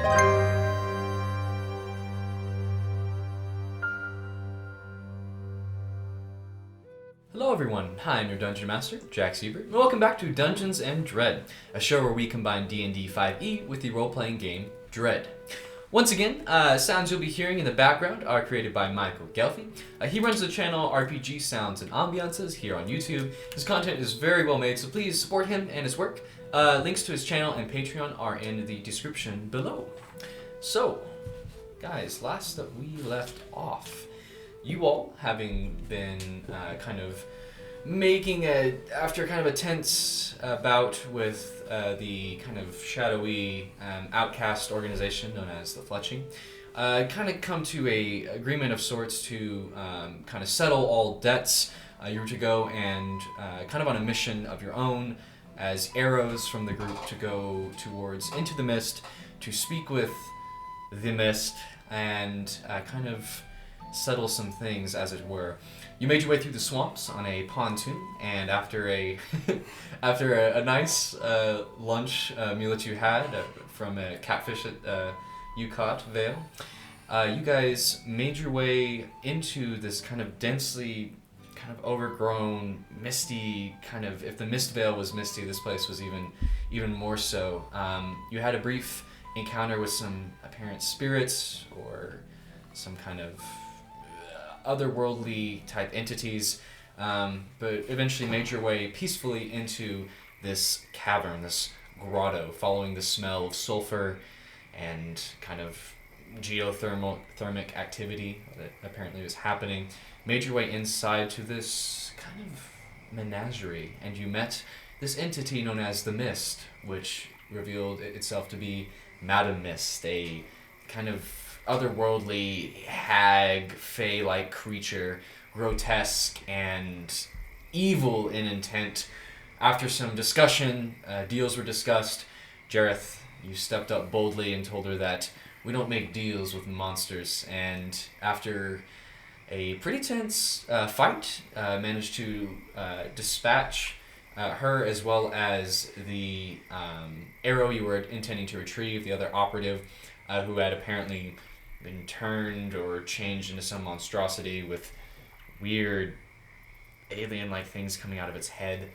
Hello everyone, hi, I'm your Dungeon Master, Jack Siebert, and welcome back to Dungeons and Dread, a show where we combine D&D 5e with the role-playing game Dread. Once again, sounds you'll be hearing in the background are created by Michael Ghelfi. He runs the channel RPG Sounds and Ambiences here on YouTube. His content is very well made, so please support him and his work. Links to his channel and Patreon are in the description below. So, guys, last that we left off, you all, having been kind of making after kind of a tense bout with the kind of shadowy outcast organization known as the Fletching, kind of come to a agreement of sorts to kind of settle all debts. You were to go and kind of on a mission of your own as arrows from the group to go towards into the mist to speak with the mist and kind of settle some things, as it were. You made your way through the swamps on a pontoon, and after a nice lunch meal that you had from a catfish that you caught, Vale, you guys made your way into this kind of densely kind of overgrown, misty kind of, if the mist veil was misty, this place was even more so. You had a brief encounter with some apparent spirits or some kind of otherworldly type entities, but eventually made your way peacefully into this cavern, this grotto, following the smell of sulfur and kind of geothermic activity that apparently was happening. Made your way inside to this kind of menagerie, and you met this entity known as the Mist, which revealed itself to be Madam Mist, a kind of otherworldly hag, fey-like creature, grotesque and evil in intent. After some discussion, deals were discussed. Jareth, you stepped up boldly and told her that we don't make deals with monsters, and after a pretty tense fight, managed to dispatch her as well as the arrow you were intending to retrieve, the other operative, who had apparently been turned or changed into some monstrosity with weird alien-like things coming out of its head.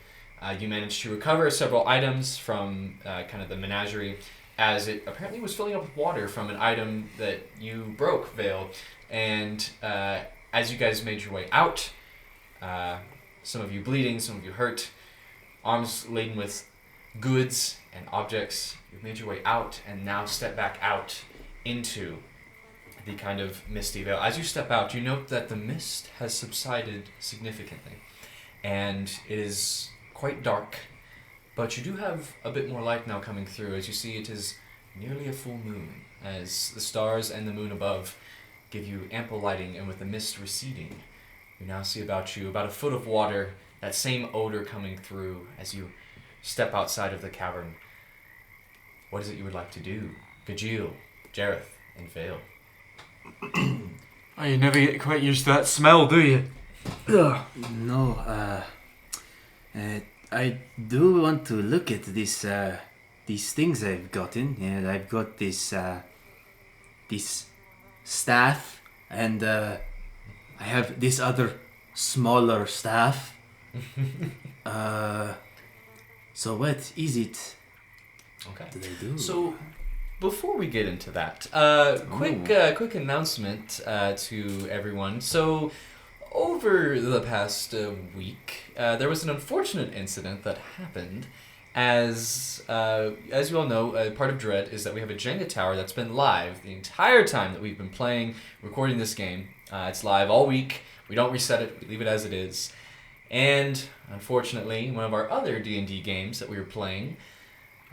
You managed to recover several items from kind of the menagerie, as it apparently was filling up with water from an item that you broke, Vale. And as you guys made your way out, some of you bleeding, some of you hurt, arms laden with goods and objects, you've made your way out and now step back out into the kind of misty veil. As you step out, you note that the mist has subsided significantly, and it is quite dark, but you do have a bit more light now coming through. As you see, it is nearly a full moon, as the stars and the moon above give you ample lighting, and with the mist receding, you now see about a foot of water, that same odor coming through as you step outside of the cavern. What is it you would like to do? Gajeel, Jareth, and Vale. Oh, you never get quite used to that smell, do you? No, I do want to look at these things I've gotten. And I've got this staff, and I have this other smaller staff. So what is it? Okay. Do they do? So, before we get into that, quick announcement to everyone. So, over the past week, there was an unfortunate incident that happened. As you all know, part of Dread is that we have a Jenga tower that's been live the entire time that we've been playing, recording this game. It's live all week. We don't reset it. We leave it as it is. And unfortunately, one of our other D&D games that we were playing,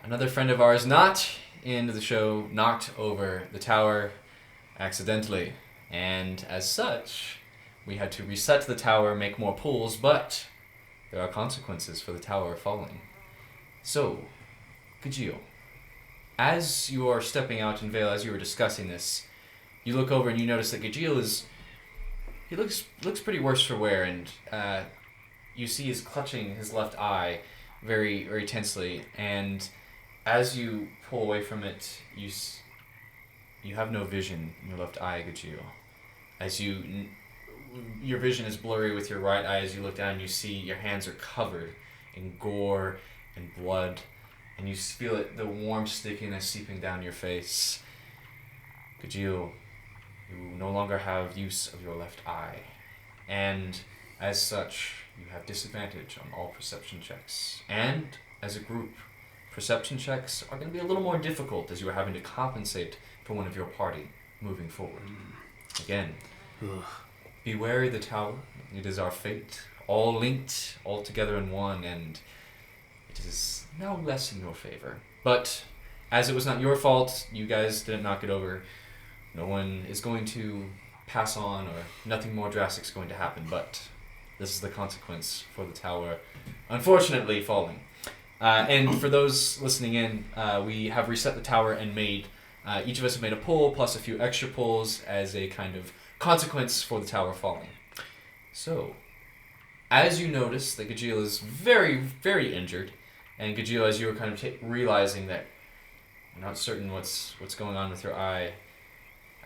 another friend of ours not in the show knocked over the tower accidentally. And as such, we had to reset the tower, make more pulls, but there are consequences for the tower falling. So, Gajeel, as you are stepping out in Vale, as you were discussing this, you look over and you notice that Gajeel looks pretty worse for wear, and you see he's clutching his left eye very, very tensely, and as you pull away from it, you you have no vision in your left eye, Gajeel. As your vision is blurry with your right eye. As you look down, you see your hands are covered in gore and blood, and you feel it, the warm stickiness seeping down your face. Gajeel, you no longer have use of your left eye, and as such, you have disadvantage on all perception checks. And as a group, perception checks are going to be a little more difficult as you are having to compensate for one of your party moving forward. Again, be wary of the tower. It is our fate, all linked, all together in one, and it is now less in your favor. But as it was not your fault, you guys didn't knock it over. No one is going to pass on, or nothing more drastic is going to happen, but this is the consequence for the tower, unfortunately, falling. And for those listening in, we have reset the tower and made, each of us have made a pull plus a few extra pulls as a kind of consequence for the tower falling. So, as you notice that Gajeel is very, very injured, and Gajeel, as you were kind of realizing that you're not certain what's going on with your eye,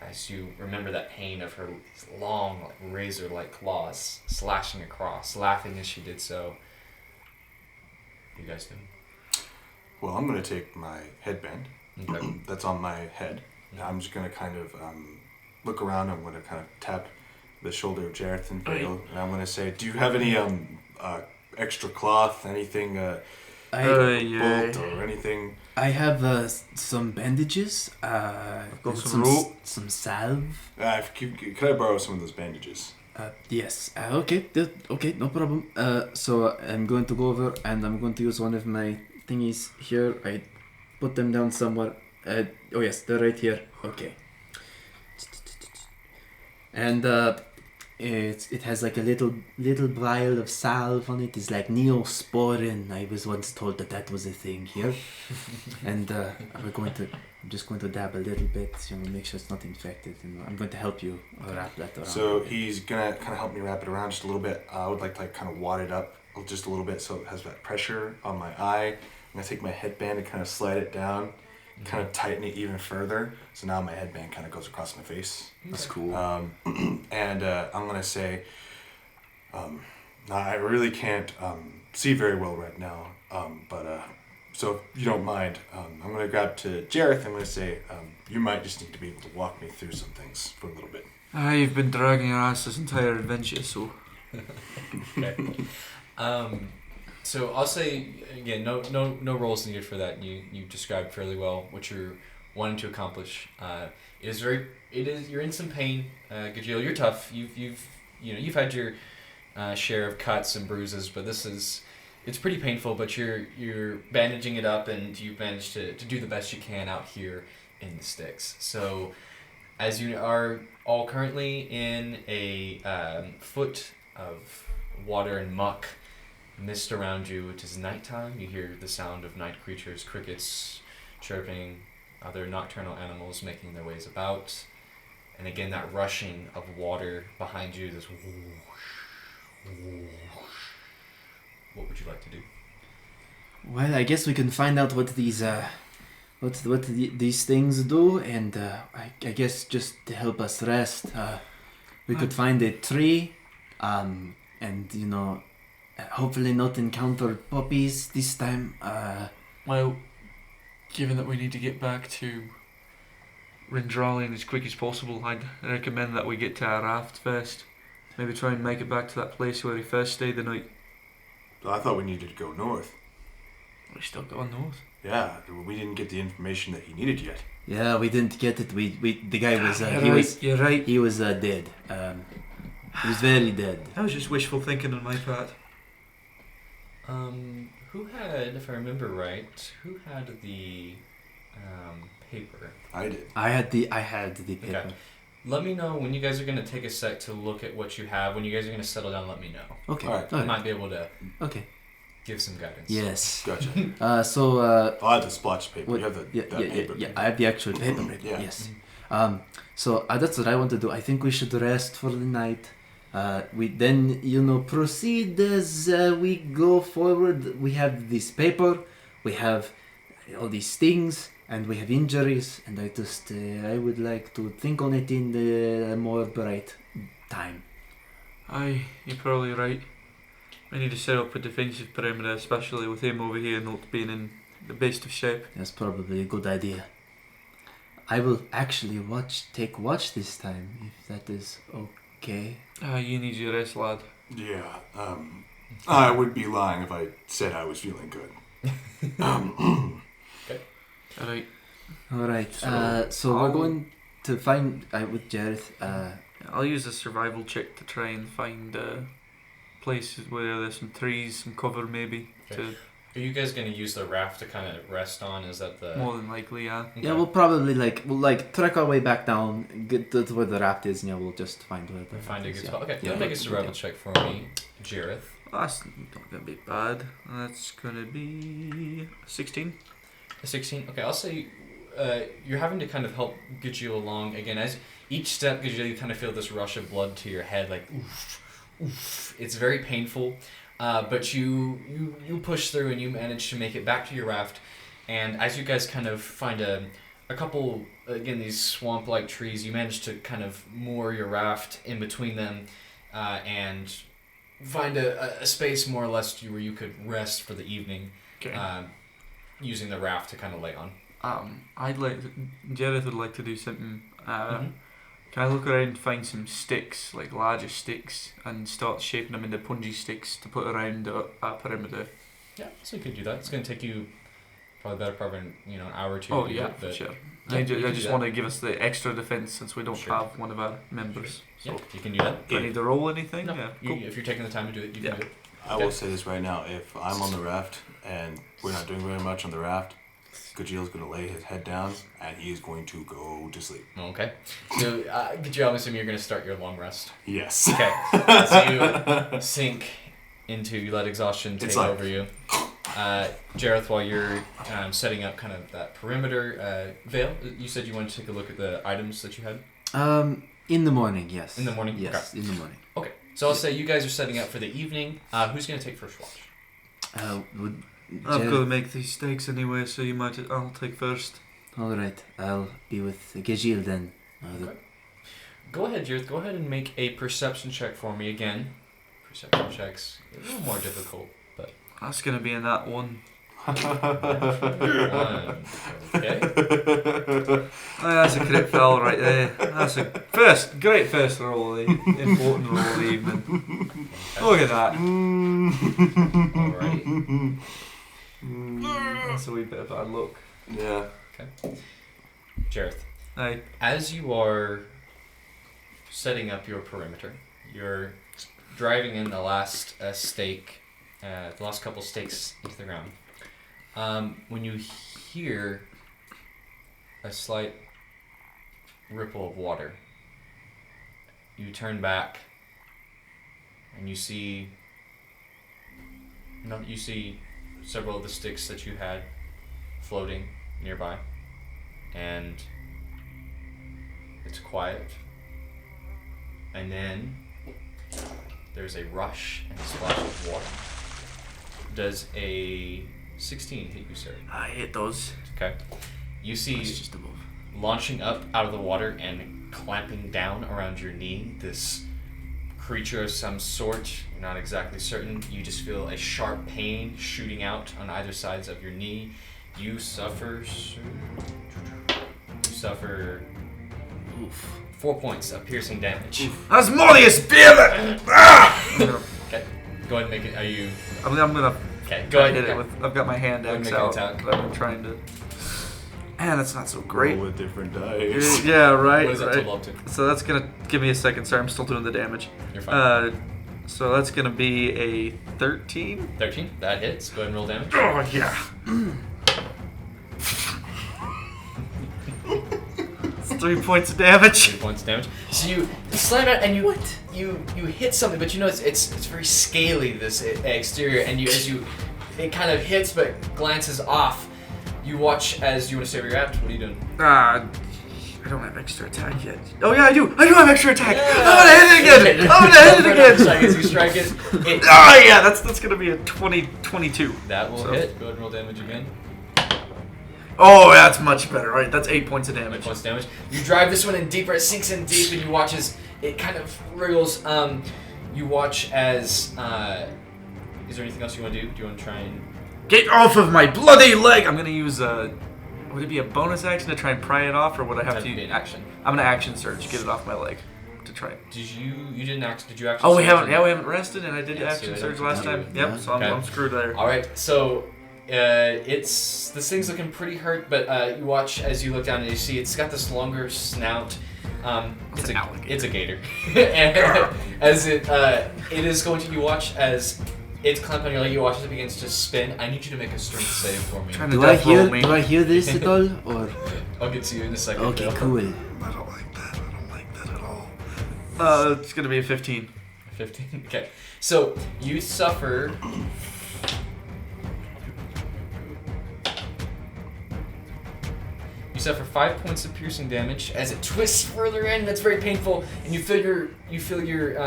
as you remember that pain of her long, razor-like claws slashing across, laughing as she did so. What are you guys doing? Well, I'm going to take my headband that's on my head. And I'm just going to kind of look around. I'm going to kind of tap the shoulder of Jareth and Vale, and I'm going to say, do you have any extra cloth, anything, bolt or anything? I have some bandages. I've got and some rope. Some salve. Could I borrow some of those bandages? Yes. Okay, no problem. So I'm going to go over and I'm going to use one of my thingies here. I put them down somewhere. Oh yes, they're right here. Okay. And it has like a little vial of salve on it. It's like neosporin. I was once told that was a thing here. And I'm just going to dab a little bit, make sure it's not infected. And I'm going to help you wrap that around. So he's gonna kind of help me wrap it around just a little bit. I would like to kind of wad it up just a little bit so it has that pressure on my eye. I'm gonna take my headband and kind of slide it down, kind of tighten it even further. So now my headband kind of goes across my face. That's cool. And I'm gonna say, I really can't see very well right now. But so if you don't mind, I'm going to grab to Jareth. I'm going to say, you might just need to be able to walk me through some things for a little bit. You've been dragging your ass this entire adventure, so... Okay. So I'll say, again, no rolls needed for that. You described fairly well what you're wanting to accomplish. You're in some pain, Gajeel. You're tough. You've had your share of cuts and bruises, but it's pretty painful, but you're bandaging it up, and you've managed to do the best you can out here in the sticks. So, as you are all currently in a foot of water and muck, mist around you, it is nighttime. You hear the sound of night creatures, crickets chirping, other nocturnal animals making their ways about, and again that rushing of water behind you, this whoosh, whoosh. What would you like to do? Well, I guess we can find out what these these things do, and I guess just to help us rest, we could find a tree, and hopefully not encounter puppies this time. Well, given that we need to get back to Rindralian as quick as possible, I'd recommend that we get to our raft first. Maybe try and make it back to that place where we first stayed the night. I thought we needed to go north. We still going north? Yeah, we didn't get the information that he needed yet. Yeah, we didn't get it. The guy was You're right. He was dead. He was very dead. That was just wishful thinking on my part. Who had, if I remember right, who had the paper? I did. I had the paper. Okay. Let me know when you guys are going to take a sec to look at what you have. When you guys are going to settle down, let me know. Okay. All right. I might be able to Okay. give some guidance. Yes. Gotcha. I I have the splotch paper. You have the paper. Yeah, I have the actual paper. Yeah. Yes. So that's what I want to do. I think we should rest for the night. We then, proceed as we go forward. We have this paper. We have all these things, and we have injuries, and I would like to think on it in the more bright time. Aye, you're probably right. We need to set up a defensive perimeter, especially with him over here not being in the best of shape. That's probably a good idea. I will actually take watch this time, if that is okay. You need your rest, lad. Yeah, I would be lying if I said I was feeling good. Okay. Alright. So we're going to find with Jareth. I'll use a survival check to try and find places where there's some trees, some cover maybe. Okay. Are you guys going to use the raft to kind of rest on? Is that the... More than likely, yeah. Okay. Yeah, we'll probably trek our way back down, get to where the raft is, and yeah, we'll just find where the Find a raft good is, spot. Okay, Yeah. make a survival check for me, Jareth. That's not going to be bad. That's going to be 16. A 16? Okay, I'll say you're having to kind of help get you along. Again, as each step gives you kind of feel this rush of blood to your head, like oof, oof. It's very painful. But you push through and you manage to make it back to your raft, and as you guys kind of find a couple, again, these swamp-like trees, you manage to kind of moor your raft in between them, and find a space more or less where you could rest for the evening, using the raft to kind of lay on. Jareth would like to do something. Can I look around and find some sticks, like larger sticks, and start shaping them into punji sticks to put around a perimeter? Yeah, so you could do that. It's going to take you probably better part of an hour or two. Oh to do yeah, it, but sure. Yeah, I you can just do want to give us the extra defense since we don't Sure. have one of our members. Yeah, So you can do that. do I need to roll anything? No, Yeah, you, cool. if you're taking the time to do it, you Yeah. can do it. I will say this right now: if I'm on the raft and we're not doing very much on the raft, Gajil's going to lay his head down and he's going to go to sleep. Okay. So, Gajil, I'm assuming you're going to start your long rest. Yes. Okay. So you sink into, you let exhaustion take over you. Jareth, while you're setting up kind of that perimeter, Vale, you said you wanted to take a look at the items that you had? In the morning, yes. In the morning? Yes, Okay. in the morning. Okay. So I'll say you guys are setting up for the evening. Who's going to take first watch? I've got to make these stakes anyway, so I'll take first. Alright, I'll be with Gajil then. Okay. Go ahead, Jareth. Go ahead and make a perception check for me again. Perception checks a little more difficult, but... That's going to be in that one. One. Okay. That's a crit foul right there. That's a great first roll, the important roll of the evening. Look at that. Alright. That's a wee bit of bad luck. Yeah. Okay. Jareth, Aye. as you are setting up your perimeter, you're driving in the last stake, the last couple stakes into the ground. When you hear a slight ripple of water, you turn back and you see several of the sticks that you had floating nearby, and it's quiet, and then there's a rush and a splash of water. Does a 16 hit you, sir? Aye, it does. Okay. You see, It's just above. launching up out of the water and clamping down around your knee, this creature of some sort. You're not exactly certain. You just feel a sharp pain shooting out on either sides of your knee. You suffer 4 points of piercing damage. Asmodeus, damn it! Okay. Go ahead and make it. Are you? I'm gonna Okay. Go try ahead. and hit it with. I've got my hand Go ahead and axe make an out. attack. But I'm trying to. Man, that's not so great. Roll with different dice. Yeah, right. What is that right. total up to? So that's gonna give me a second. Sorry, I'm still doing the damage. You're fine. So that's gonna be a 13. 13. That hits. Go ahead and roll damage. Oh yeah. It's 3 points of damage. 3 points of damage. So you slam it and you hit something, but you know it's very scaly, this exterior, and it kind of hits but glances off. You watch as you want to save your act. What are you doing? I don't have extra attack yet. Oh yeah, I do. I do have extra attack. Yeah. I'm gonna hit it again. I'm gonna hit it again. As you strike it, Oh yeah, that's gonna be a 22. That will So- hit. Go ahead and roll damage again. Oh, that's much better. Alright, that's 8 points of damage. 8 points of damage. You drive this one in deeper, it sinks in deep, and you watch as it kind of wriggles. You watch as... is there anything else you want to do? Do you want to try and... Get off of my bloody leg! I'm going to use would it be a bonus action to try and pry it off, or would I have to... be an action. I'm going to action surge, get it off my leg. To try it. Did you actually Oh, we surge? haven't rested, and I did Yeah, action so surge I last don't time. think Yep, so I'm screwed there. Alright, so this thing's looking pretty hurt, but you watch as you look down and you see it's got this longer snout. It's an alligator. It's a gator. And as it is going to, you watch as it's clamped on your leg, you watch as it begins to spin. I need you to make a strength save for me. Do I hear this at all? Or I'll get to you in a second. okay, Bill. cool. I don't like that at all. It's gonna be a 15. 15. Okay. So you suffer. You suffer 5 points of piercing damage as it twists further in. That's very painful, and you feel your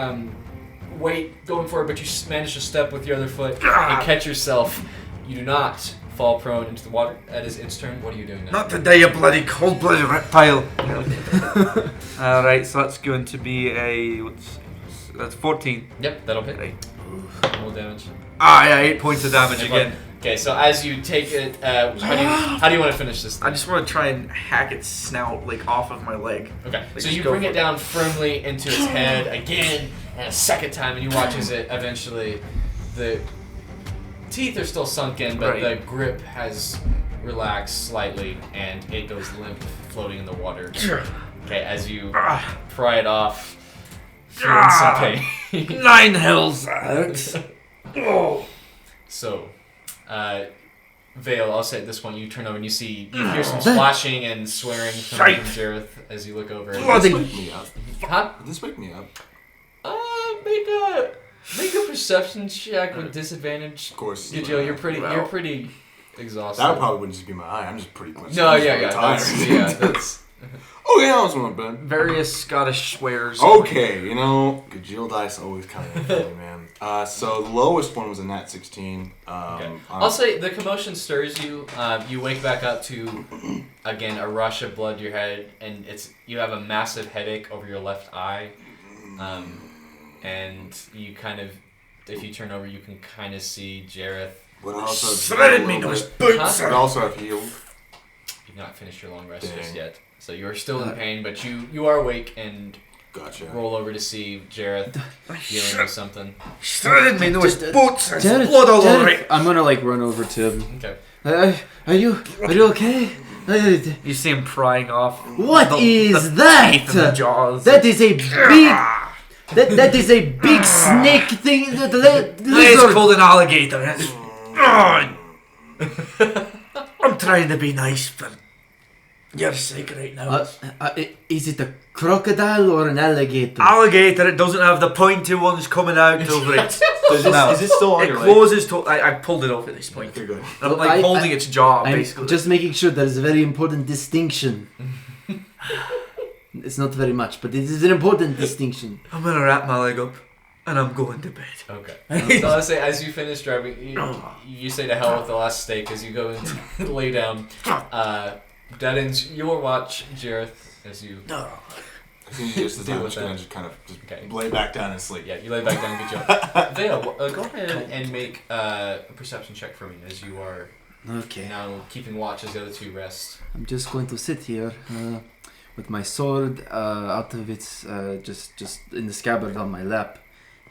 weight going forward, but you manage to step with your other foot and catch yourself. You do not fall prone into the water. That is its turn. What are you doing now? Not today, you bloody cold-blooded reptile. Alright, so that's going to be that's 14. Yep, that'll hit. Right. Roll damage. Ah, yeah, 8 points of damage again. Okay, so as you take it, how do you want to finish this thing? I just want to try and hack its snout, like, off of my leg. Okay, Like, so just you go bring for it it. down firmly into its head again and a second time, and you watch as it eventually, the teeth are still sunk in, but Right. the grip has relaxed slightly, and it goes limp, floating in the water. Okay, as you pry it off, feeling some pain. 9 hells, that hurts. Oh. So, Vale, I'll say at this point, you turn over and you hear some splashing and swearing from Jareth as you look over. This wake me up. Huh? This wake me up. Make a perception check with disadvantage. Of course. Joe, you're pretty exhausted. That probably wouldn't just be my eye. I'm just pretty much. No, I'm just yeah, really yeah, tired. that's. Okay, I was one bed. Various Scottish swears. Okay, Gajil dice always kind of funny, man. So the lowest one was a nat 16. Okay. I'll say the commotion stirs you. You wake back up to, again, a rush of blood to your head, and you have a massive headache over your left eye. And you kind of, if you turn over, you can kind of see Jareth. But also Shredded me those boots. But also have healed. You've not finished your long rest Dang. just yet. So you're still in pain, but you are awake and Gotcha. roll over to see Jareth dealing with something. Shredded me those boots. There's Jareth, blood all over Jareth, it. I'm gonna run over to him. Okay. Are you okay? You see him prying off. What is that? Teeth in the jaws. That is a big. That is a big snake thing. It's called an alligator. I'm trying to be nice, but you're sick right now. Is it a crocodile or an alligator? Alligator, it doesn't have the pointy ones coming out over it. Is it still on It your leg? closes to... I pulled it off at this point. Okay, good. I'm like holding its jaw, I'm basically. just making sure there's a very important distinction. It's not very much, but it is an important distinction. I'm going to wrap my leg up, and I'm going to bed. Okay. So I'll say, as you finish driving, you say to hell with the last steak as you go and lay down. That ends your watch, Jareth, as you... I think just the time I'm just gonna kind of lay back down and sleep. Yeah, you lay back down, good job. Vale, go ahead and make a perception check for me as you are now keeping watch as the other two rest. I'm just going to sit here with my sword out of its just in the scabbard on my lap.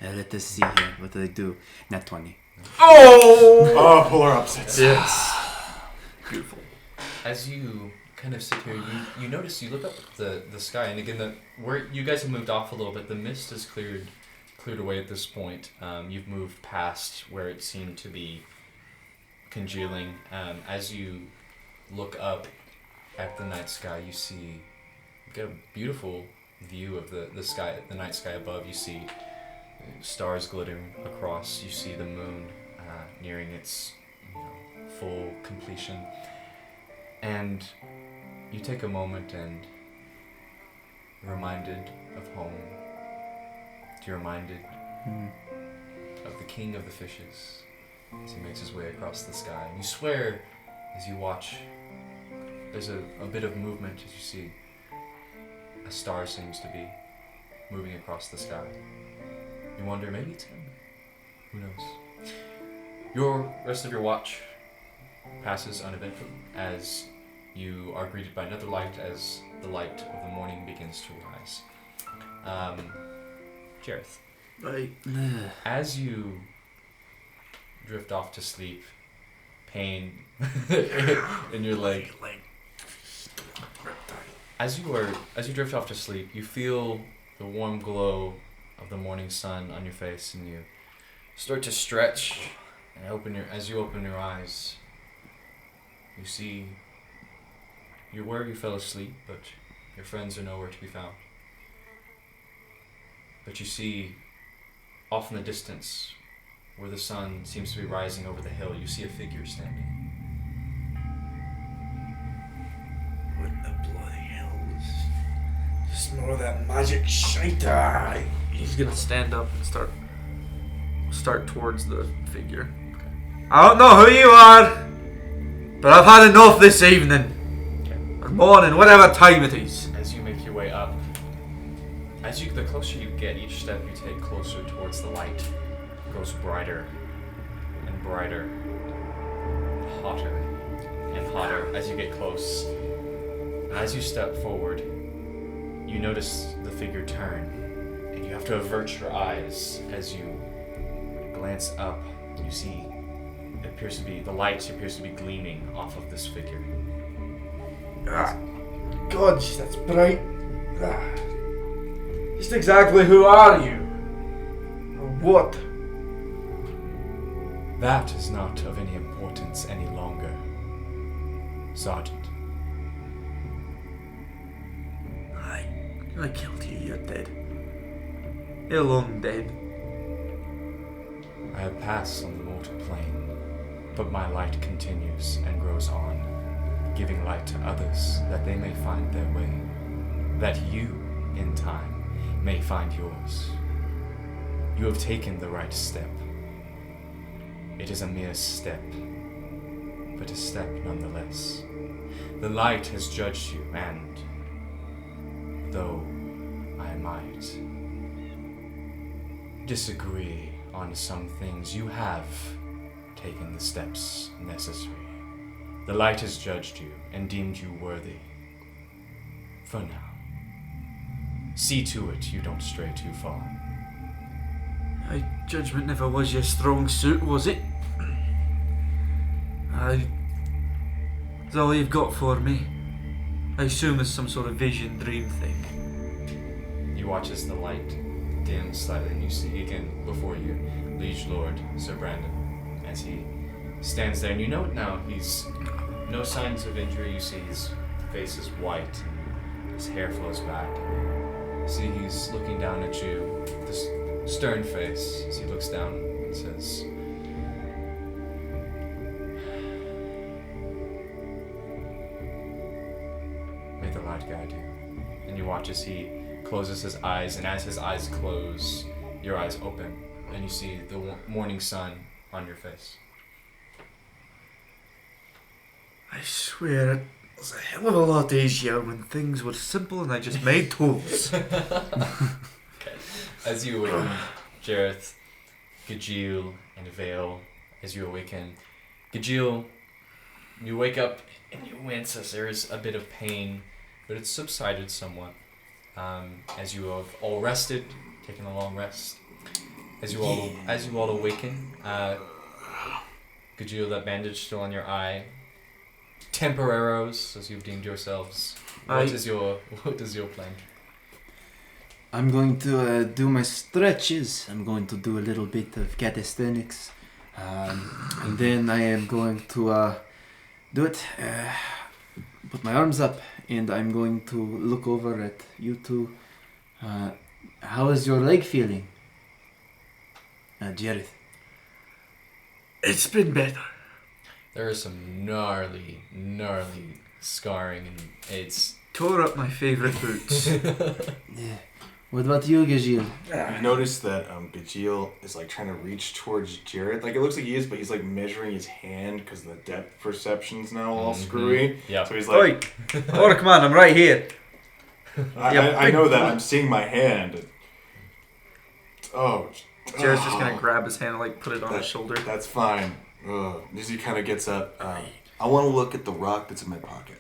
Let us see here. What did I do? Nat 20. Oh! Polar opposites. Yes. Beautiful. As you kind of sit here, you notice, you look up at the sky, and again, where you guys have moved off a little bit, the mist has cleared away at this point. You've moved past where it seemed to be congealing. As you look up at the night sky, you get a beautiful view of the sky, the night sky above. You see stars glittering across. You see the moon nearing its full completion. And you take a moment and you're reminded of home. You're reminded of the king of the fishes as he makes his way across the sky. And you swear as you watch there's a bit of movement as you see a star seems to be moving across the sky. You wonder, maybe it's him. Who knows? Your rest of your watch passes uneventfully as you are greeted by another light as the light of the morning begins to rise. Jareth. Right. As you drift off to sleep, pain in your leg. As you drift off to sleep, you feel the warm glow of the morning sun on your face, and you start to stretch. And as you open your eyes, you see you're where you fell asleep, but your friends are nowhere to be found. But you see, off in the distance, where the sun seems to be rising over the hill, you see a figure standing. What the bloody hell is... Just more of that magic shite. He's gonna stand up and start towards the figure. I don't know who you are, but I've had enough this evening. Okay. Or morning, whatever time it is. As you make your way up, the closer you get, each step you take closer towards the light grows brighter and brighter, and hotter as you get close. And as you step forward, you notice the figure turn, and you have to avert your eyes as you glance up. You see the light appears to be gleaming off of this figure. God, that's bright. Just exactly who are you? Or what? That is not of any importance any longer, Sergeant. I killed you, you're dead. You're long dead. I have passed on the mortal plane, but my light continues and grows on, giving light to others that they may find their way, that you, in time, may find yours. You have taken the right step. It is a mere step, but a step nonetheless. The light has judged you, and though I might disagree on some things, you have taken the steps necessary. The light has judged you and deemed you worthy. For now. See to it you don't stray too far. Judgment never was your strong suit, was it? Is all you've got for me? I assume it's some sort of vision dream thing. You watch as the light dims slightly, and you see again before you Liege Lord Sir Brandon as he stands there, and you know it now. He's no signs of injury. You see his face is white, and his hair flows back. See, he's looking down at you with this stern face as he looks down and says, "May the light guide you." And you watch as he closes his eyes, and as his eyes close, your eyes open, and you see the morning sun on your face. I swear it was a hell of a lot easier when things were simple and I just made tools. Okay. As you awaken, Jareth, Gajeel, and Vale, as you awaken, Gajeel, you wake up and you wince as there is a bit of pain, but it's subsided somewhat. As you have all rested, taken a long rest, as you all awaken, Gajeel, that bandage still on your eye. Temperarrows, as you've deemed yourselves. What is your plan? I'm going to do my stretches. I'm going to do a little bit of calisthenics. And then I am going to do it. Put my arms up, and I'm going to look over at you two. How is your leg feeling? Jareth? It's been better. There is some gnarly scarring, and it's Tore up my favourite boots. Yeah. What about you, Gajil? You notice that Gajil is like trying to reach towards Jared. Like it looks like he is, but he's like measuring his hand because the depth perception's now all screwy. Yeah. So he's like, Oh, come on, I'm right here. I know that. I'm seeing my hand. Oh. Jared's just gonna grab his hand and like put it on his shoulder. That's fine. Nizzy kind of gets up. I want to look at the rock that's in my pocket.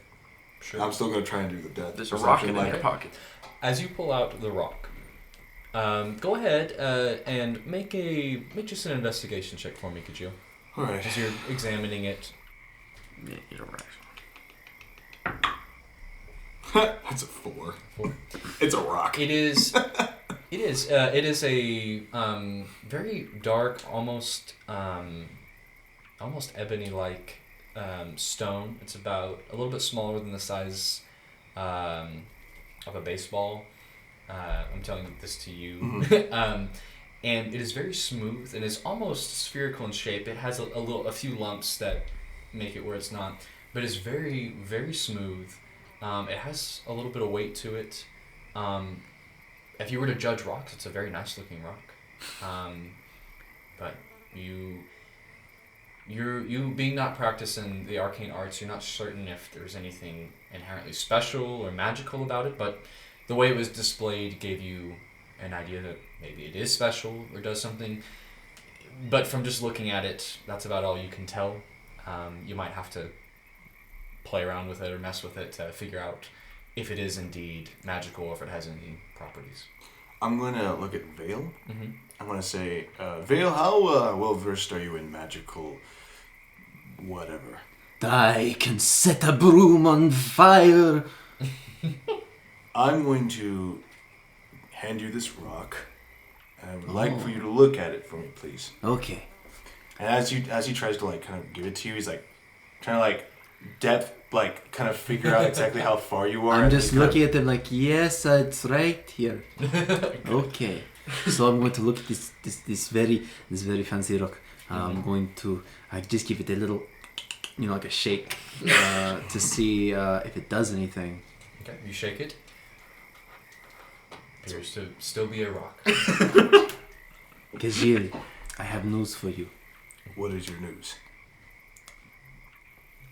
Sure. I'm still gonna try and do the depth. There's a rocket in like your pocket. As you pull out the rock, go ahead and make just an investigation check for me, could you? All right. As you're examining it. Yeah, you don't That's a 4. It's a rock. It is. It is. It is a very dark, almost ebony-like stone. It's about a little bit smaller than the size of a baseball. I'm telling this to you. Mm-hmm. And it is very smooth and is almost spherical in shape. It has a few lumps that make it where it's not, but it's very, very smooth. It has a little bit of weight to it. If you were to judge rocks, it's a very nice looking rock. But you being not practicing the arcane arts, you're not certain if there's anything inherently special or magical about it, but the way it was displayed gave you an idea that maybe it is special or does something. But from just looking at it, that's about all you can tell. You might have to play around with it or mess with it to figure out if it is indeed magical or if it has any properties. I'm going to look at Vale. Mm-hmm. I'm going to say, Vale, how well versed are you in magical whatever? I can set a broom on fire. I'm going to hand you this rock, and I would like for you to look at it for me, please. Okay. And as he tries to like kind of give it to you, he's like trying to like depth, like kind of figure out exactly how far you are. I'm just looking at them like, yes, it's right here. Okay. So I'm going to look at this very fancy rock. I'm going to just give it a little, like a shake to see if it does anything. Okay, you shake it. Appears to still be a rock. Gajil, I have news for you. What is your news?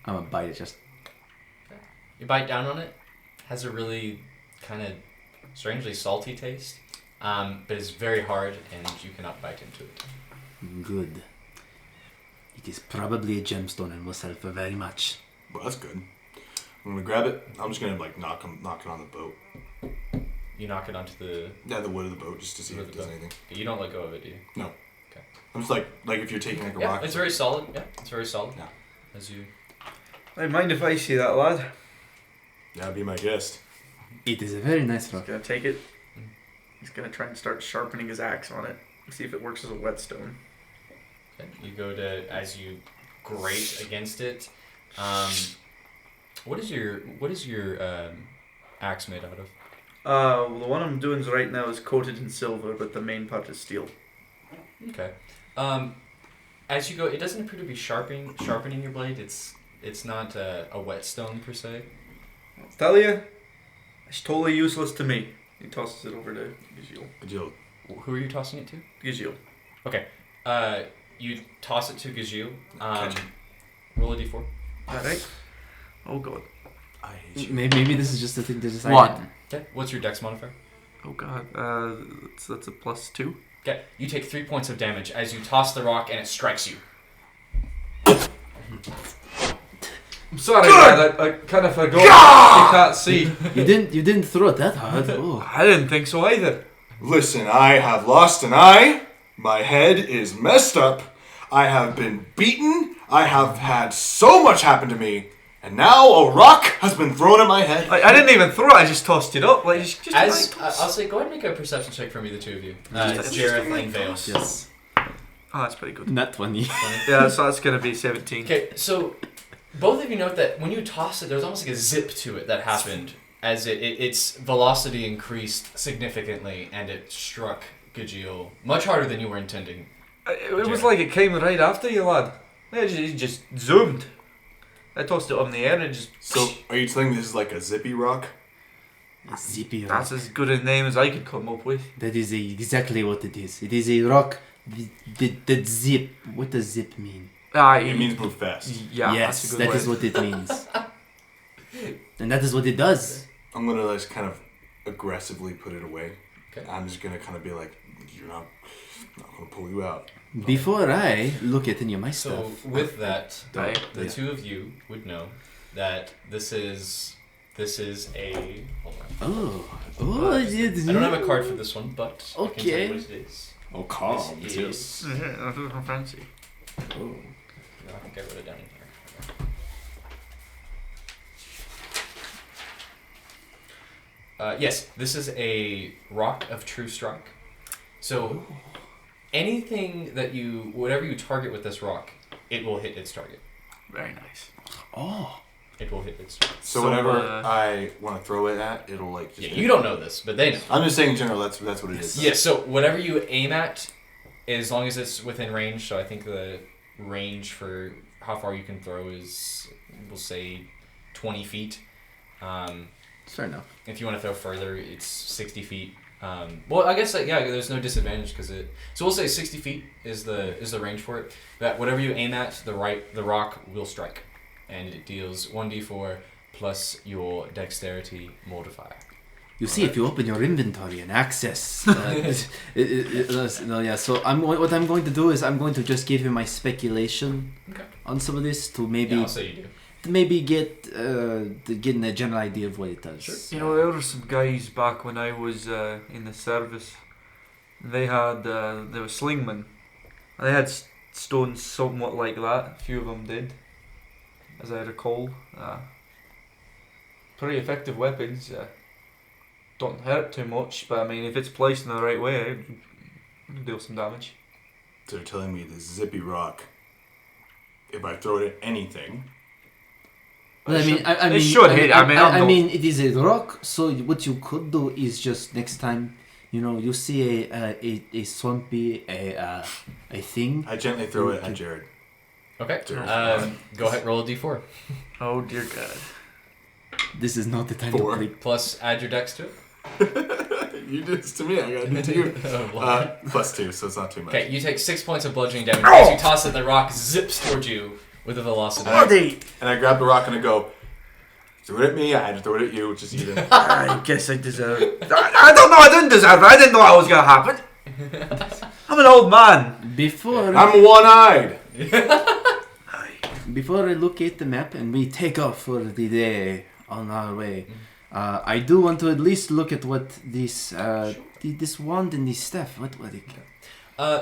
I'm gonna bite it just. You bite down on it. Has a really kind of strangely salty taste, but it's very hard and you cannot bite into it. Good. It is probably a gemstone and will sell for very much. Well, that's good. I'm gonna grab it. I'm just gonna like knock it on the boat. You knock it onto the wood of the boat just to see if it does anything. You don't let go of it, do you? No. Okay. I'm just like if you're taking like a rock. It's very solid. Yeah, it's very solid. Yeah. As you. I mind if I see that, lad? Yeah, be my guest. It is a very nice He's rock. gonna take it. He's gonna try and start sharpening his axe on it. See if it works as a whetstone. Okay. You go to as you grate against it. What is your axe made out of? Well, the one I'm doing right now is coated in silver, but the main part is steel. Okay. As you go, it doesn't appear to be sharpening your blade. It's not a whetstone per se. I'll tell you, it's totally useless to me. He tosses it over to Gajil. Who are you tossing it to? Gajil. Okay. You toss it to Gajil. Catch it. Roll a d4. Alright. Oh god. I hate you. Maybe this is just a thing to decide. One. Okay. What's your dex modifier? Oh god. That's a +2. Okay. You take 3 points of damage as you toss the rock and it strikes you. I'm sorry, lad. I kind of forgot. You can't see. You didn't throw it that hard. Oh. I didn't think so either. Listen, I have lost an eye. My head is messed up. I have been beaten. I have had so much happen to me. And now a rock has been thrown at my head. Like, I didn't even throw it. I just tossed it up. Like just As I'll say, go ahead and make a perception check for me, the two of you. Jareth and Vale. Yes. Oh, that's pretty good. Not 20. Yeah, so that's gonna be 17. Okay, so both of you note that when you toss it, there was almost like a zip to it that happened as its velocity increased significantly and it struck Gajil much harder than you were intending. It was like it came right after you, lad. It just zoomed. I tossed it up in the air and it just... So, are you telling me this is like a zippy rock? A zippy rock. That's as good a name as I could come up with. That is exactly what it is. It is a rock that zip. What does zip mean? It means move fast. Yeah, yes, that's a good that is what it means. And that is what it does. I'm gonna just kind of aggressively put it away. Okay. I'm just gonna kind of be like, you're not gonna pull you out. Before I look at any of my So stuff. with that, Right. the two of you would know that this is a. Hold on. Oh, yes. I don't have a card for this one, but I can tell Okay. you what it is. Oh, This is. Yeah, that's fancy. Oh. No, I think I wrote it down in here. Yes, this is a rock of true strike. So anything whatever you target with this rock, it will hit its target. Very nice. Oh. It will hit its target. So whenever I want to throw it at, it'll like. Just Yeah, you don't know this, but they know. I'm just saying in general. That's what it is. Yeah, so whatever you aim at, as long as it's within range, so I think the range for how far you can throw is, we'll say, 20 feet. Fair enough. If you want to throw further, it's 60 feet. Well, I guess there's no disadvantage because so we'll say 60 feet is the range for it. That whatever you aim at, the rock will strike, and it deals 1d4 plus your dexterity modifier. You see, if you open your inventory and access, yeah. So what I'm going to do is I'm going to just give you my speculation on some of this to maybe I'll say you do. maybe getting a general idea of what it does. Sure. You know, there were some guys back when I was in the service. They were slingmen. They had stones somewhat like that. A few of them did, as I recall. Pretty effective weapons. Don't hurt too much, but I mean, if it's placed in the right way, it can deal some damage. So they're telling me this zippy rock. If I throw it at anything. Well, I mean, it should hit. I mean, it is a rock. So what you could do is just next time, you see a swampy a thing. I gently throw it at Jared. Okay. Go ahead, roll a d4. Oh dear God. This is not the time 4. to play. Plus add your dex to it. You did this to me. I got to do it to you. +2, so it's not too much. Okay, you take 6 points of bludgeoning damage as you toss it. The rock zips towards you with a velocity. And I grab the rock and I go, threw it at me. I had to throw it at you, which is even. I guess I deserve it. I don't know. I didn't deserve it. I didn't know it was gonna happen. I'm an old man. I'm one-eyed. Before I look at the map and we take off for the day on our way, I do want to at least look at what this this wand and this staff. What it?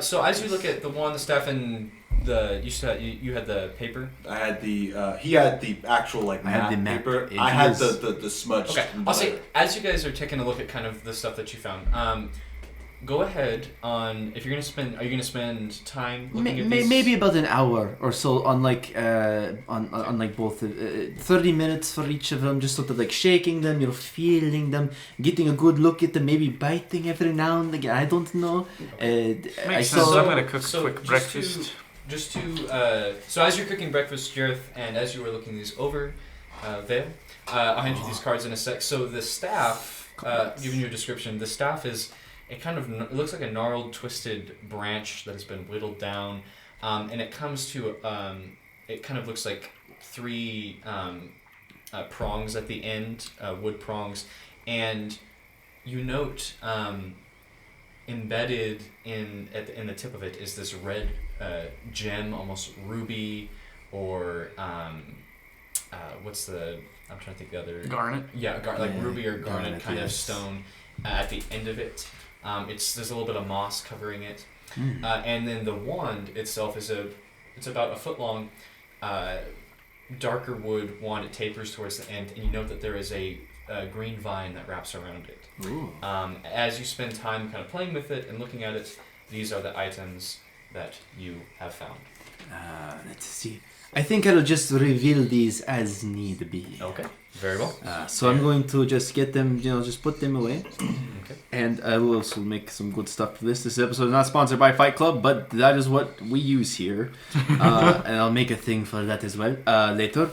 So as you look at the wand, the staff, and you had the paper. I had the he had the actual map paper. I had the smudged. Okay, I'll say as you guys are taking a look at kind of the stuff that you found. Go ahead on if you're gonna spend. Are you gonna spend time looking at these? Maybe about an hour or so on both 30 minutes for each of them, just sort of like shaking them, feeling them, getting a good look at them, maybe biting every now and again. I don't know. Makes sense. I'm gonna cook a quick breakfast. So as you're cooking breakfast, Jareth, and as you were looking these over, Vale, I'll hand you these cards in a sec. So the staff, giving you a description, the staff is. It looks like a gnarled, twisted branch that has been whittled down, and it comes to, it kind of looks like 3 prongs at the end, wood prongs, and you note embedded in the tip of it is this red gem, almost ruby, or I'm trying to think the other... Garnet? Yeah, ruby or garnet kind of stone at the end of it. There's a little bit of moss covering it, and then the wand itself is it's about a foot long, darker wood wand. It tapers towards the end, and you note that there is a green vine that wraps around it. As you spend time kind of playing with it and looking at it, these are the items that you have found. Let's see. I think I'll just reveal these as need be. Okay, very well. So I'm going to just get them, just put them away. Okay. And I will also make some good stuff for this. This episode is not sponsored by Fight Club, but that is what we use here. And I'll make a thing for that as well later.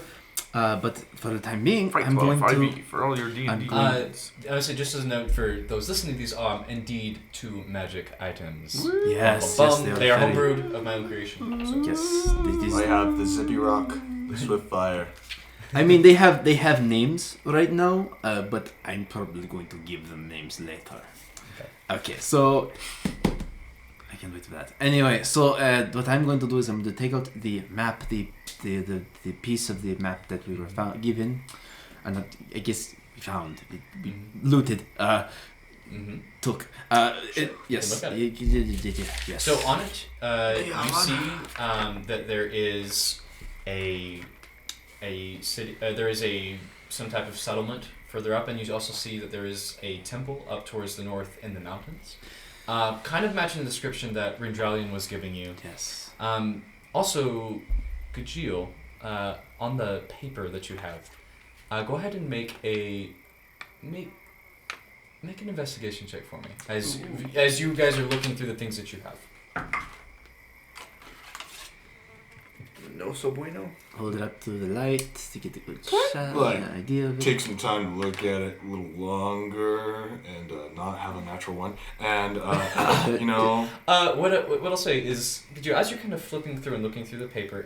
But for the time being, Frank I'm going 12, to. for all your D&D. I'm I would say, just as a note for those listening, these are indeed 2 magic items. Yes, Bum, yes, they are very- homebrewed of my own creation. So. Yes, I have the Zippy Rock, the Swift Fire. I mean, they have names right now, but I'm probably going to give them names later. Okay, so I can't wait for that. Anyway, so what I'm going to do is I'm going to take out the map, the piece of the map that we were given, and I guess we found, we looted, took. Yes. Look at it. Yes. So on it, you see that there is a city. There is some type of settlement further up, and you also see that there is a temple up towards the north in the mountains. Kind of matching the description that Rindralian was giving you. Yes. Also, Gajil, on the paper that you have, go ahead and make an investigation check for me as you guys are looking through the things that you have. No so bueno. Hold it up to the light to get a good shot, Like, an idea of it. Take some time to look at it a little longer and not have a natural one. And, you know... What I'll say is, as you're kind of flipping through and looking through the paper,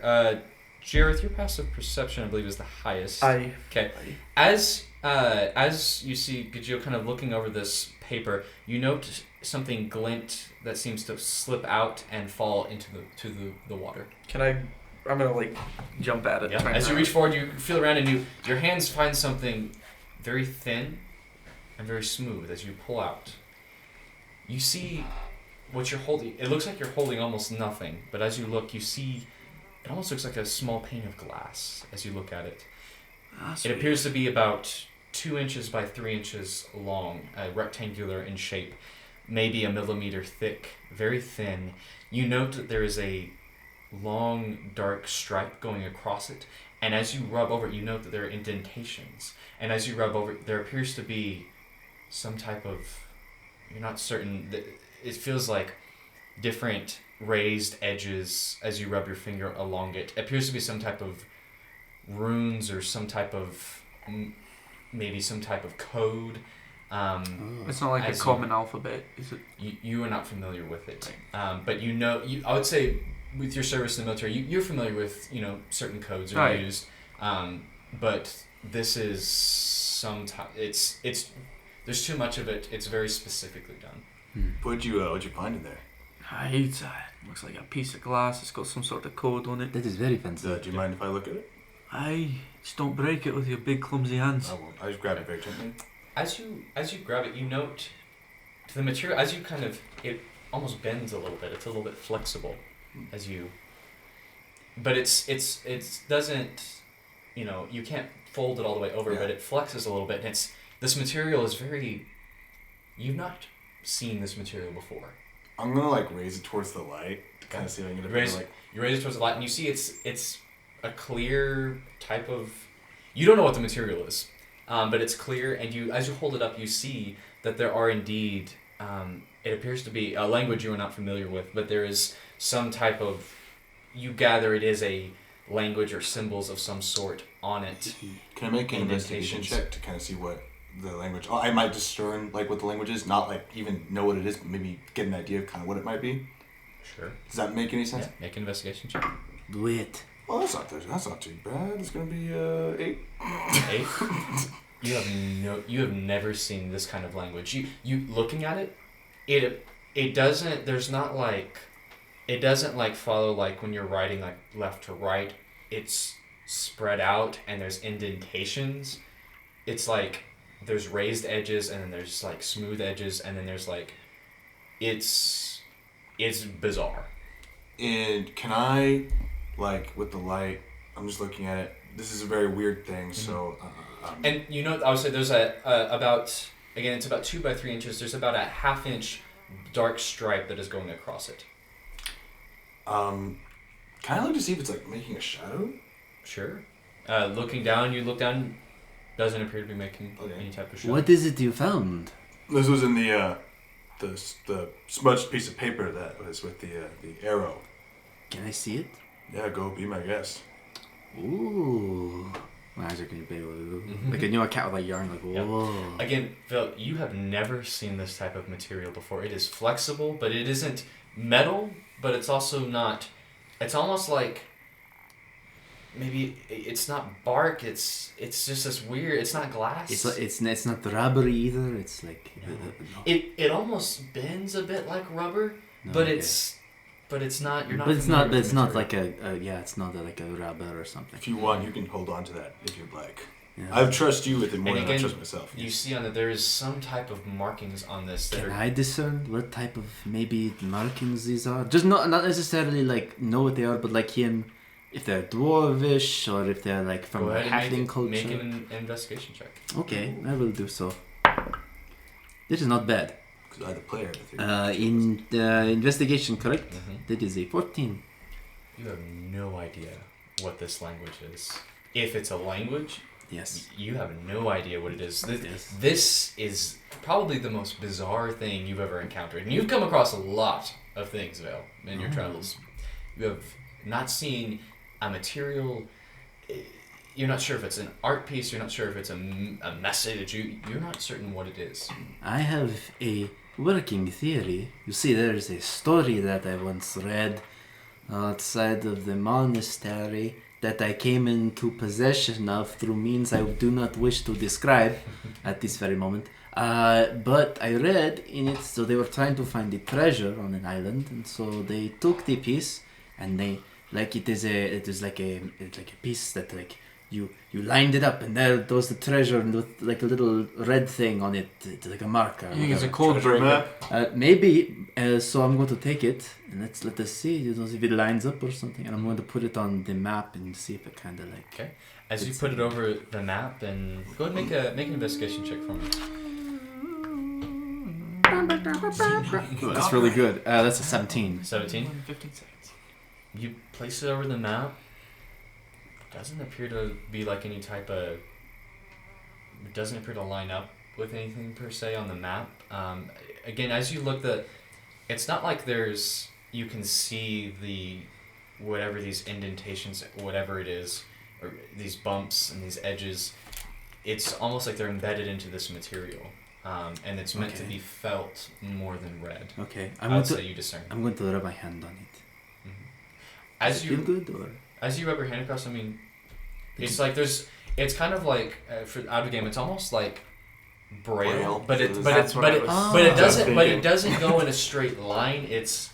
Jareth, your passive perception, I believe, is the highest. Aye. Okay. As you see Gajil kind of looking over this paper, you note something glint that seems to slip out and fall into the water. I'm gonna like jump at it. Yeah. As you reach forward, you feel around and your hands find something very thin and very smooth as you pull out. You see what you're holding. It looks like you're holding almost nothing, but as you look, you see it almost looks like a small pane of glass as you look at it. It appears to be about 2 inches by 3 inches long, rectangular in shape, maybe a millimeter thick, very thin. You note that there is a long dark stripe going across it, and as you rub over it, you note that there are indentations, and as you rub over it, there appears to be some type of, you're not certain, it feels like different raised edges as you rub your finger along it. It appears to be some type of runes or some type of maybe some type of code. It's not like a common alphabet, is it? You are not familiar with it, but I would say with your service in the military, you're familiar with certain codes are used, but this is it's there's too much of it. It's very specifically done. What'd you find in there? It looks like a piece of glass. It's got some sort of code on it. That is very fancy. Do you mind if I look at it? Aye, just don't break it with your big clumsy hands. I won't. I just grab it very gently. As you grab it, you note to the material as you kind of it almost bends a little bit. It's a little bit flexible as you, but it doesn't, you can't fold it all the way over, but it flexes a little bit. And this material is very, you've not seen this material before. I'm gonna raise it towards the light to kind of see if I can get it. You raise it towards the light, and you see it's a clear type of. You don't know what the material is, but it's clear, and as you hold it up, you see that there are indeed. It appears to be a language you are not familiar with, but there is some type of. You gather it is a language or symbols of some sort on it. Can I make an investigation check to kind of see what the language? I might discern what the language is, not even know what it is, but maybe get an idea of kind of what it might be. Sure. Does that make any sense? Yeah, make an investigation check. Do it. Well, that's not too bad. It's gonna be 8. 8. You have never seen this kind of language. You looking at it, it doesn't. There's not it doesn't follow when you're writing left to right. It's spread out and there's indentations. It's there's raised edges and then there's smooth edges and then there's it's bizarre. And can I with the light? I'm just looking at it. This is a very weird thing. Mm-hmm. So. And I would say there's about again it's about 2 by 3 inches. There's about a 1/2 inch dark stripe that is going across it. Can I look to see if it's making a shadow? Sure. Looking down, you look down. Doesn't appear to be making any type of shadow. What is it you found? This was in the smudged piece of paper that was with the arrow. Can I see it? Yeah, go be my guest. Ooh. magic can you be able to do? Like a cat with like yarn, like whoa. Again, Phil, you have never seen this type of material before. It is flexible, but it isn't metal, but it's also not. It's almost like maybe it's not bark. It's just this weird. It's not glass. It's not rubbery either. It's like no. It almost bends a bit like rubber, but it's not. You're not. But it's not. It's not like it's not like a rubber or something. If you want, you can hold on to that if you'd like. Yeah. I trust you with it more and than again, I trust myself. You see on that there is some type of markings on this. That Can I discern what type of maybe markings these are? Just not necessarily like know what they are, but like him, if they're dwarvish or if they're like from a halfling culture. Make an investigation check. Okay, I will do so. This is not bad. Because I'm the player. In investigation, correct? That is a 14. You have no idea what this language is. If it's a language, yes, you have no idea what it is. This is probably the most bizarre thing you've ever encountered. And you've come across a lot of things, Vale, in your travels. You have not seen a material. You're not sure if it's an art piece. You're not sure if it's a message. You're not certain what it is. I have a working theory. You see, there's a story that I once read outside of the monastery that I came into possession of through means I do not wish to describe at this very moment. But I read in it, so they were trying to find the treasure on an island, and so they took the piece, and they it is like a piece that like you lined it up, and there was the treasure with like a little red thing on it, like a marker. I think it's a code breaker. Maybe. So I'm going to take it and let us see if it lines up or something, and I'm going to put it on the map and see if it kind of like. Okay. As you put it over the map, and go ahead and make an investigation check for me. That's really good. That's a 17. 17. 15 seconds. You place it over the map. Doesn't appear to be like any type of. It doesn't appear to line up with anything per se on the map. Again, as you look, it's not like you can see whatever these indentations, whatever it is, or these bumps and these edges. It's almost like they're embedded into this material, and it's meant to be felt more than read. Okay, I would say you discern. I'm going to rub my hand on it. As you feel good, or? As you rub your hand across, I mean, it's like it's kind of like for out of game. It's almost like braille, but it doesn't go in a straight line. It's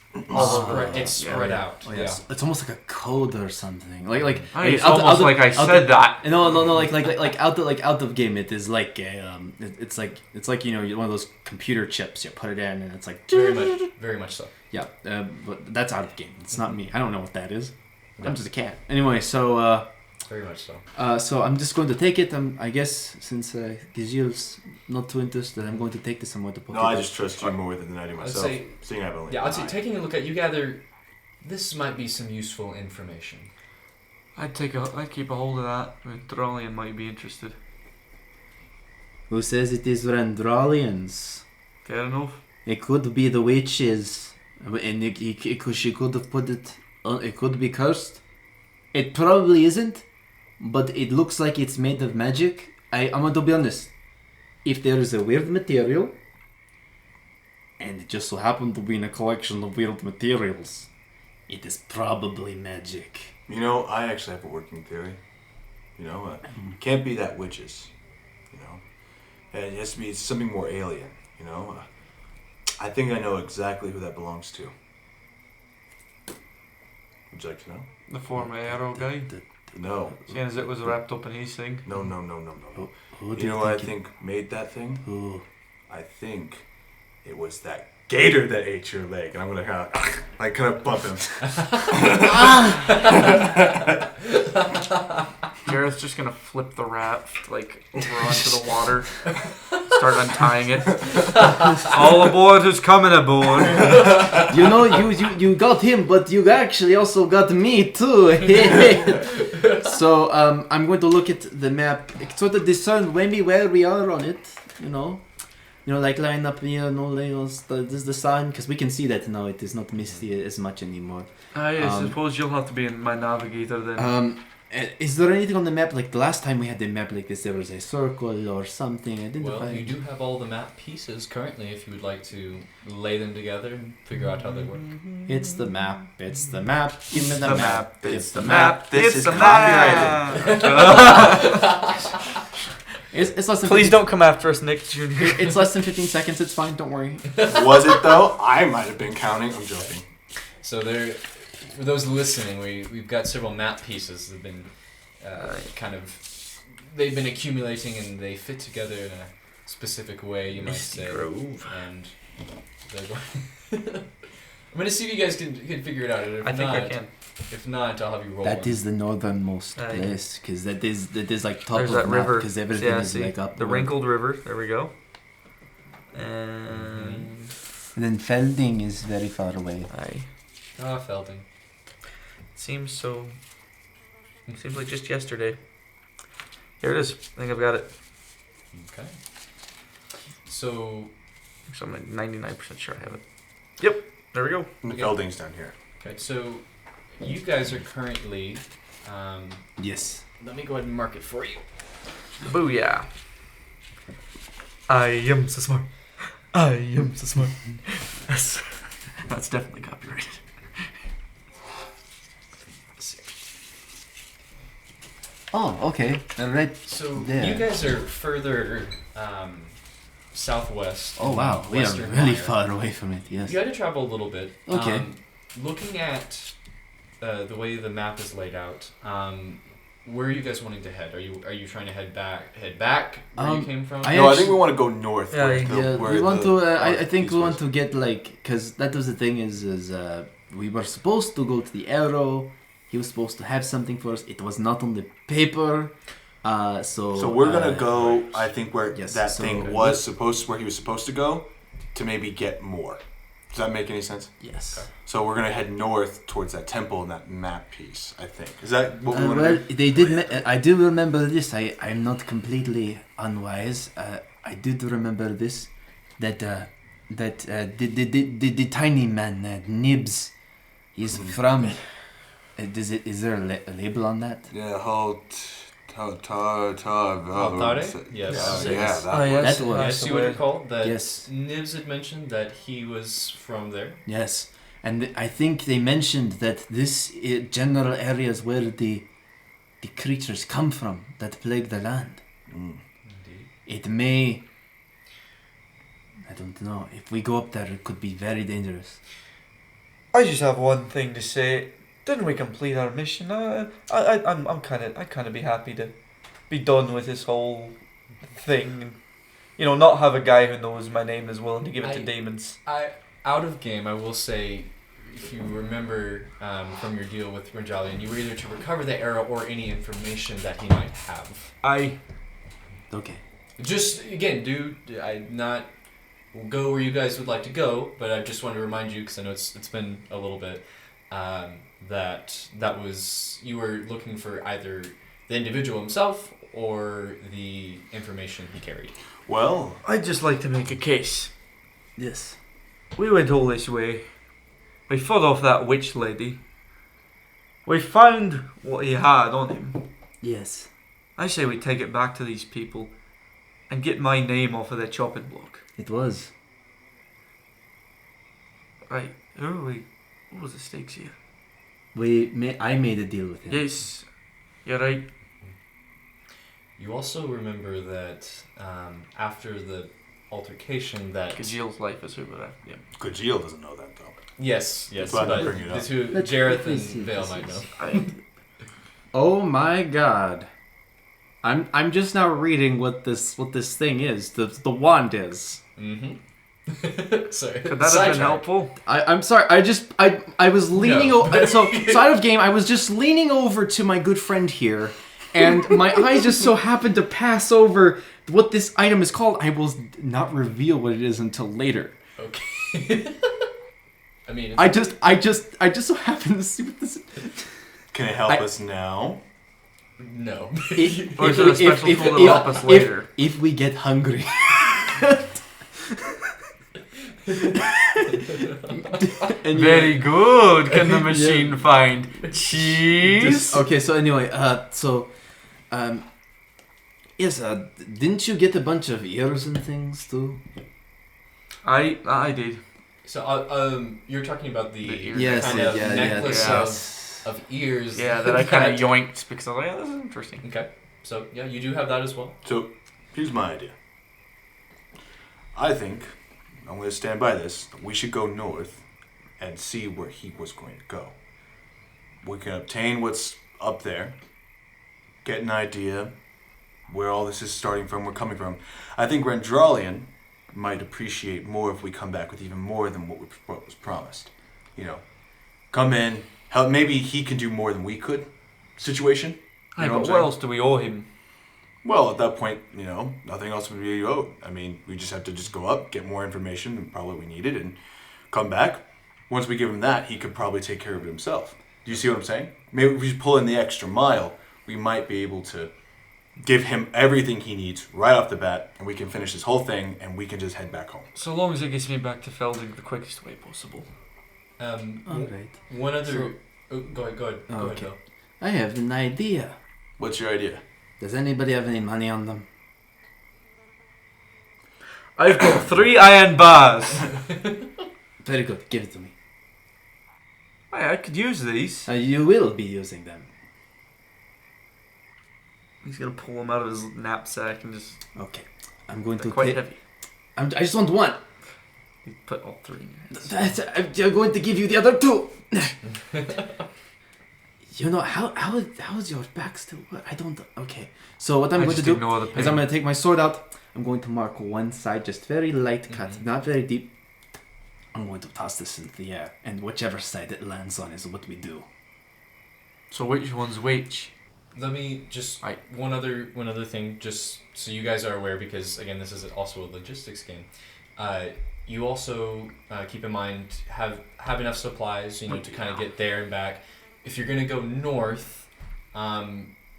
spread out. Oh, yes. Yeah. It's almost like a code or something. Like it's almost like I said that. No, like out of game. It is like it's like one of those computer chips. You put it in, and it's like very much so. Yeah, but that's out of game. It's not me. I don't know what that is. I'm just a cat. Anyway, so. Very much so. So I'm just going to take it. I guess since Gizil's not too interested, I'm going to take this. I'm going to put it. No, I just trust you more than I do myself. I'd say taking a look at you gather, this might be some useful information. I'd keep a hold of that. Drolian might be interested. Who says it is Randralians? Fair enough. It could be the witches, and she could have put it. It could be cursed. It probably isn't, but it looks like it's made of magic. I'm going to be honest. If there is a weird material, and it just so happened to be in a collection of weird materials, it is probably magic. You know, I actually have a working theory. You know, it can't be that witches. You know, and it has to be something more alien. You know, I think I know exactly who that belongs to. Would you like to know? The former arrow guy? No. Seeing as it was wrapped up in his thing? No. Who You know what I think made that thing? Who? I think it was that gator that ate your leg. And I'm going to kind of bump him. Gareth's just going to flip the raft, like, over onto the water. Start untying it. All aboard who's coming aboard. You know, you got him, but you actually also got me too. So I'm going to look at the map, sort of discern maybe where we are on it. You know, like line up here. This is the sun, because we can see that now. It is not misty as much anymore. I suppose you'll have to be my navigator then. Is there anything on the map? Like the last time we had the map like this, there was a circle or something. I didn't Well, find. you do have all the map pieces currently if you would like to lay them together and figure out how they work. It's the map. It's the map. Give me the map. It's the map. This is the copyrighted. It's less than. Please 15 don't come after us, Nick Jr. It's less than 15 seconds. It's fine. Don't worry. Was it though? I might have been counting. I'm joking. So there, for those listening, we've got several map pieces that have been they've been accumulating and they fit together in a specific way, you might Misty say. Grove. And they're going. I'm gonna see if you guys can figure it out. If I think not, I can. If not, I'll have you roll. That one. is the northernmost Yeah. place, because that is like top There's of that the map, river. because everything Yeah, is see? like up. The wrinkled river. There we go. And And then Felding is very far away. I Felding. seems so. Seems like just yesterday. Here it is. I think I've got it. Okay. So. So I'm like 99% sure I have it. Yep. There we go. And the building's down here. Okay. So, you guys are currently. Yes. Let me go ahead and mark it for you. Booyah. I am so smart. I am so smart. That's definitely copyrighted. Oh, okay. Right. So there. you guys are further southwest. Oh wow, we are Western really Wire. far away from it. Yes. You had to travel a little bit. Okay. Looking at the way the map is laid out, where are you guys wanting to head? Are you trying to head back where you came from? I think we want to go north. Yeah, We want to. I think we want to get like, because that was the thing is we were supposed to go to the arrow. He was supposed to have something for us. It was not on the paper. So we're gonna go. I think where yes, that so- thing was supposed, where he was supposed to go, to maybe get more. Does that make any sense? Yes. So we're gonna head north towards that temple and that map piece. I think. Is that what we want Well, to do? they did. I do remember this. I'm not completely unwise. I did remember this. That the tiny man Nibs is from. Is there a label on that? Yeah. Altare? Yes. Oh, yes. Yeah. That That I was. see what you call that. Yes. Nibs had mentioned that he was from there. Yes, and I think they mentioned that this general area is where the creatures come from that plague the land. Indeed. It may. I don't know. If we go up there, it could be very dangerous. I just have one thing to say. Didn't we complete our mission? I'd kind of be happy to be done with this whole thing. You know, not have a guy who knows my name is willing to give it to demons. Out of game, I will say, if you remember from your deal with Rinjalian, you were either to recover the arrow or any information that he might have. Okay. Just again, we'll go where you guys would like to go, but I just want to remind you, because I know it's been a little bit, that was, you were looking for either the individual himself or the information he carried. Well, I'd just like to make a case. Yes. We went all this way. We fought off that witch lady. We found what he had on him. Yes. I say we take it back to these people and get my name off of their chopping block. It was. Right, who are we? What was the stakes here? I made a deal with him. Yes, you're right. You also remember that after the altercation that... Kajil's life is over. Yeah. Gajil doesn't know that though. Yes, That's why I but bring it up. the two, Let's- Jareth and let's see, Vale let's might see. know. Oh my god. I'm just now reading what this thing is. The wand is. Mm-hmm. Sorry. Could that have been Sidetrack. helpful? I'm sorry. I was leaning No. over. So side of game, I was just leaning over to my good friend here, and my eyes just so happened to pass over what this item is called. I will not reveal what it is until later. Okay. I mean, I just so happened to see what this is. Can it help us now? no. Or is it a special tool to help us later? If we get hungry. And Very good. Can the machine find cheese? Okay, so anyway, yes, didn't you get a bunch of ears and things too? I did. So, you're talking about the Yes, kind of necklace yes. of ears. Yeah, that I kind of yoinked because I was like, oh, this is interesting. Okay, so yeah, you do have that as well. So, here's my idea. I think, I'm going to stand by this, we should go north and see where he was going to go. We can obtain what's up there, get an idea where all this is starting from, we're coming from. I think Rendralian might appreciate more if we come back with even more than what was promised. You know, come in, help. Maybe he can do more than we could. Situation. You know But what else do we owe him? Well, at that point, you know, nothing else would be owed. I mean, we just have to just go up, get more information than probably we needed, and come back. Once we give him that, he could probably take care of it himself. Do you see what I'm saying? Maybe if we just pull in the extra mile, we might be able to give him everything he needs right off the bat, and we can finish this whole thing, and we can just head back home. So long as it gets me back to Felding the quickest way possible. Alright. One other. Go ahead. Go ahead, Bill. I have an idea. What's your idea? Does anybody have any money on them? I've got 3 iron bars. Very good, give it to me. Hey, I could use these. You will be using them. He's gonna pull them out of his knapsack and just. Okay, I'm going They're to quite take. heavy. I just want one. You put all 3 in your hands. I'm going to give you the other 2. You know how's your back still? I don't. Okay. So what I'm going to do is I'm going to take my sword out. I'm going to mark one side, just very light cut, not very deep. I'm going to toss this into the air, and whichever side it lands on is what we do. So which one's which? Let me just one other thing, just so you guys are aware, because again, this is also a logistics game. You also keep in mind have enough supplies, you know, to kind of get there and back. If you're gonna go north,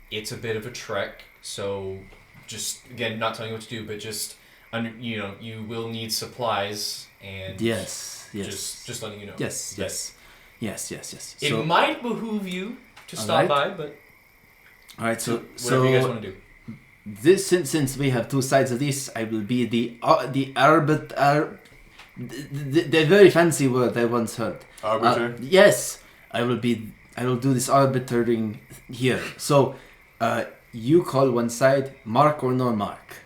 it's a bit of a trek. So, just again, not telling you what to do, but just you will need supplies and yes. Just letting you know. Yes. It might behoove you to stop by, but all right. So whatever you guys want to do. This since we have 2 sides of this, I will be the very fancy word I once heard. Arbiter? Yes, I will do this arbitering here. So, you call one side mark or no mark?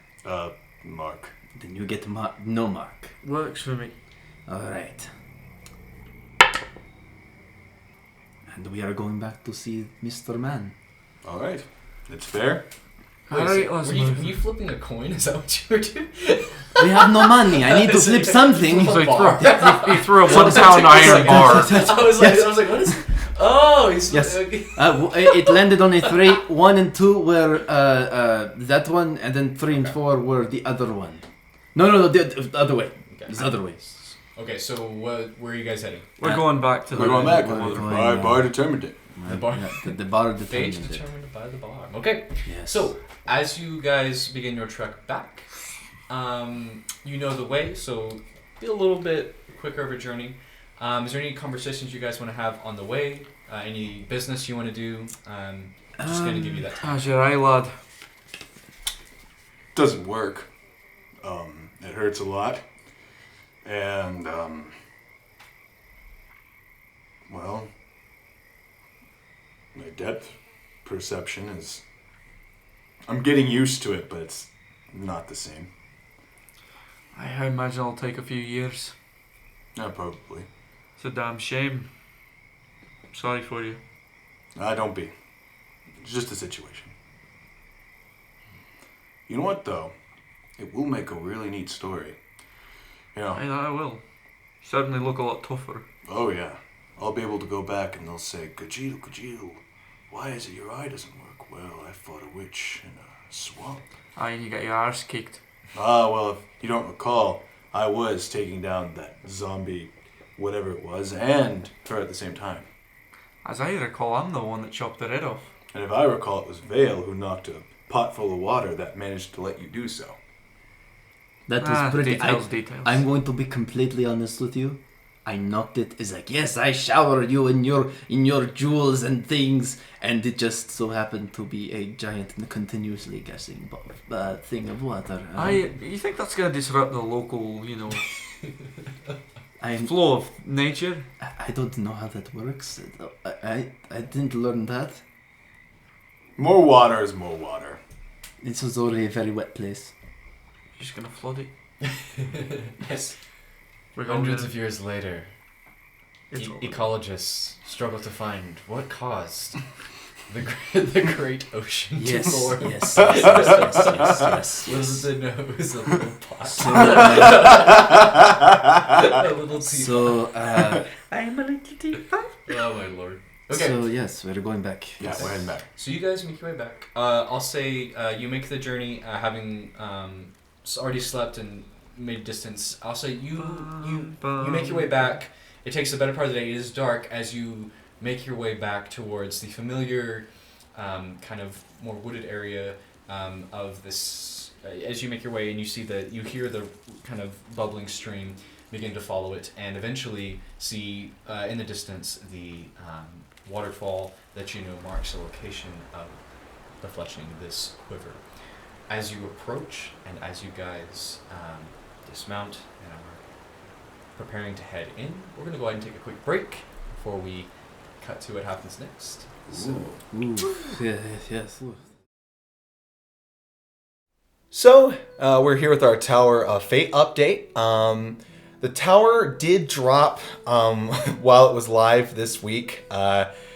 Mark. Then you get no mark. Works for me. Alright. And we are going back to see Mr. Man. Alright. It's fair. Wait, were you flipping a coin? Is that what you were doing? We have no money. I need to flip something. So he threw a 1 pound iron bar. I was like, what is? Oh, he's yes. Okay. It landed on a 3. 1 and 2 were that one, and then 3 and 4 were the other one. No, the other way. Okay. It's the other way. Okay, so where are you guys heading? We're going back to We're going back. We're Bar determined it. The bar. The bar Fate determined it. determined by the bar. Okay. Yes. So as you guys begin your trek back, you know the way, so be a little bit quicker of a journey. Is there any conversations you guys want to have on the way? Any business you want to do? Just going to give you that time. How's your eye, lad? Doesn't work. It hurts a lot. And, well, my depth perception is... I'm getting used to it, but it's not the same. I imagine it'll take a few years. Probably. It's a damn shame. Sorry for you. Don't be. It's just a situation. You know what, though? It will make a really neat story. You know. I will. Certainly look a lot tougher. Oh, yeah. I'll be able to go back and they'll say, Kajil, why is it your eye doesn't work? Well, I fought a witch in a swamp. And you got your arse kicked. Well, if you don't recall, I was taking down that zombie, whatever it was, and her at the same time. As I recall, I'm the one that chopped her head off. And if I recall, it was Vale who knocked a pot full of water that managed to let you do so. That was pretty. Details. I'm going to be completely honest with you. I knocked it. It's like, yes, I showered you in your jewels and things, and it just so happened to be a giant and continuously gushing thing of water. You think that's going to disrupt the local, flow of nature? I don't know how that works. I didn't learn that. More water is more water. This was already a very wet place. You're just going to flood it? Yes. We're Hundreds of years later, ecologists struggle to find what caused the great ocean to form. Yes. Was the nose a little pot? A little teapot. So, I'm a little teapot. Oh my lord. Okay. So yes, we're going back. Yeah, we're heading back. So you guys make your way back. I'll say you make the journey having already slept and made distance. I'll say you make your way back. It takes the better part of the day. It is dark as you make your way back towards the familiar kind of more wooded area of this. As you make your way and you hear the kind of bubbling stream, begin to follow it, and eventually see in the distance the waterfall that marks the location of the Fletching, this quiver. As you approach and as you guys dismount and are preparing to head in, we're going to go ahead and take a quick break before we cut to what happens next. Yes. So, we're here with our Tower of Fate update. The tower did drop while it was live this week.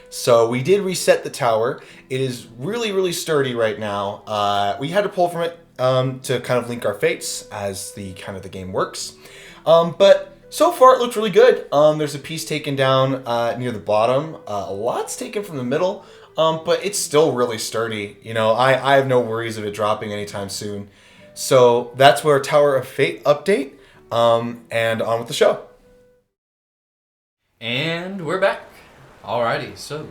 So we did reset the tower. It is really, really sturdy right now. We had to pull from it to kind of link our fates as the game works. But so far it looks really good. There's a piece taken down near the bottom. A lot's taken from the middle. But it's still really sturdy. I have no worries of it dropping anytime soon. So that's our Tower of Fate update. And on with the show. And we're back. Alrighty, so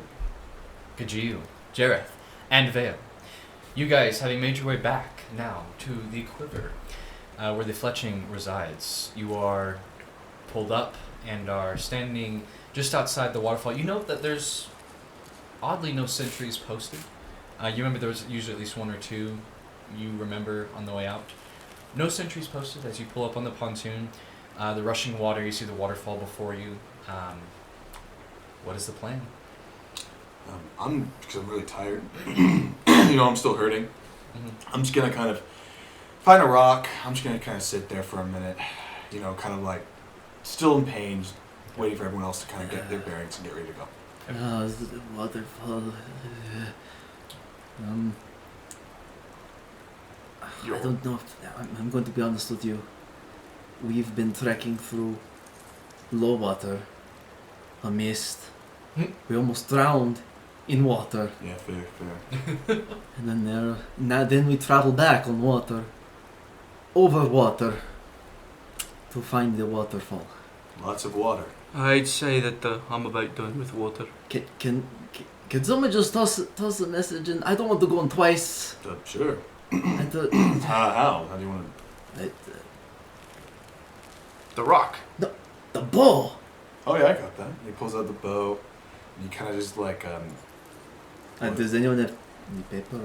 Gajeel, Jareth, and Vale, you guys having made your way back now to the quiver where the Fletching resides. You are pulled up and are standing just outside the waterfall. You note that there's oddly no sentries posted. You remember there was usually at least one or two you remember on the way out. No sentries posted as you pull up on the pontoon. The rushing water, you see the waterfall before you. What is the plan? Because I'm really tired. I'm still hurting. Mm-hmm. I'm just going to kind of find a rock. I'm just going to kind of sit there for a minute, kind of like still in pain, just waiting for everyone else to kind of get their bearings and get ready to go. The waterfall. I don't know. I'm going to be honest with you. We've been trekking through low water, a mist. We almost drowned in water. Yeah, fair. And then we travel back on water, over water, to find the waterfall. Lots of water. I'd say that I'm about done with water. Can someone just toss a message in? I don't want to go on twice. Sure. How do you want to? The rock. The bow. Oh yeah, I got that. He pulls out the bow. And you kind of just like does anyone have any paper?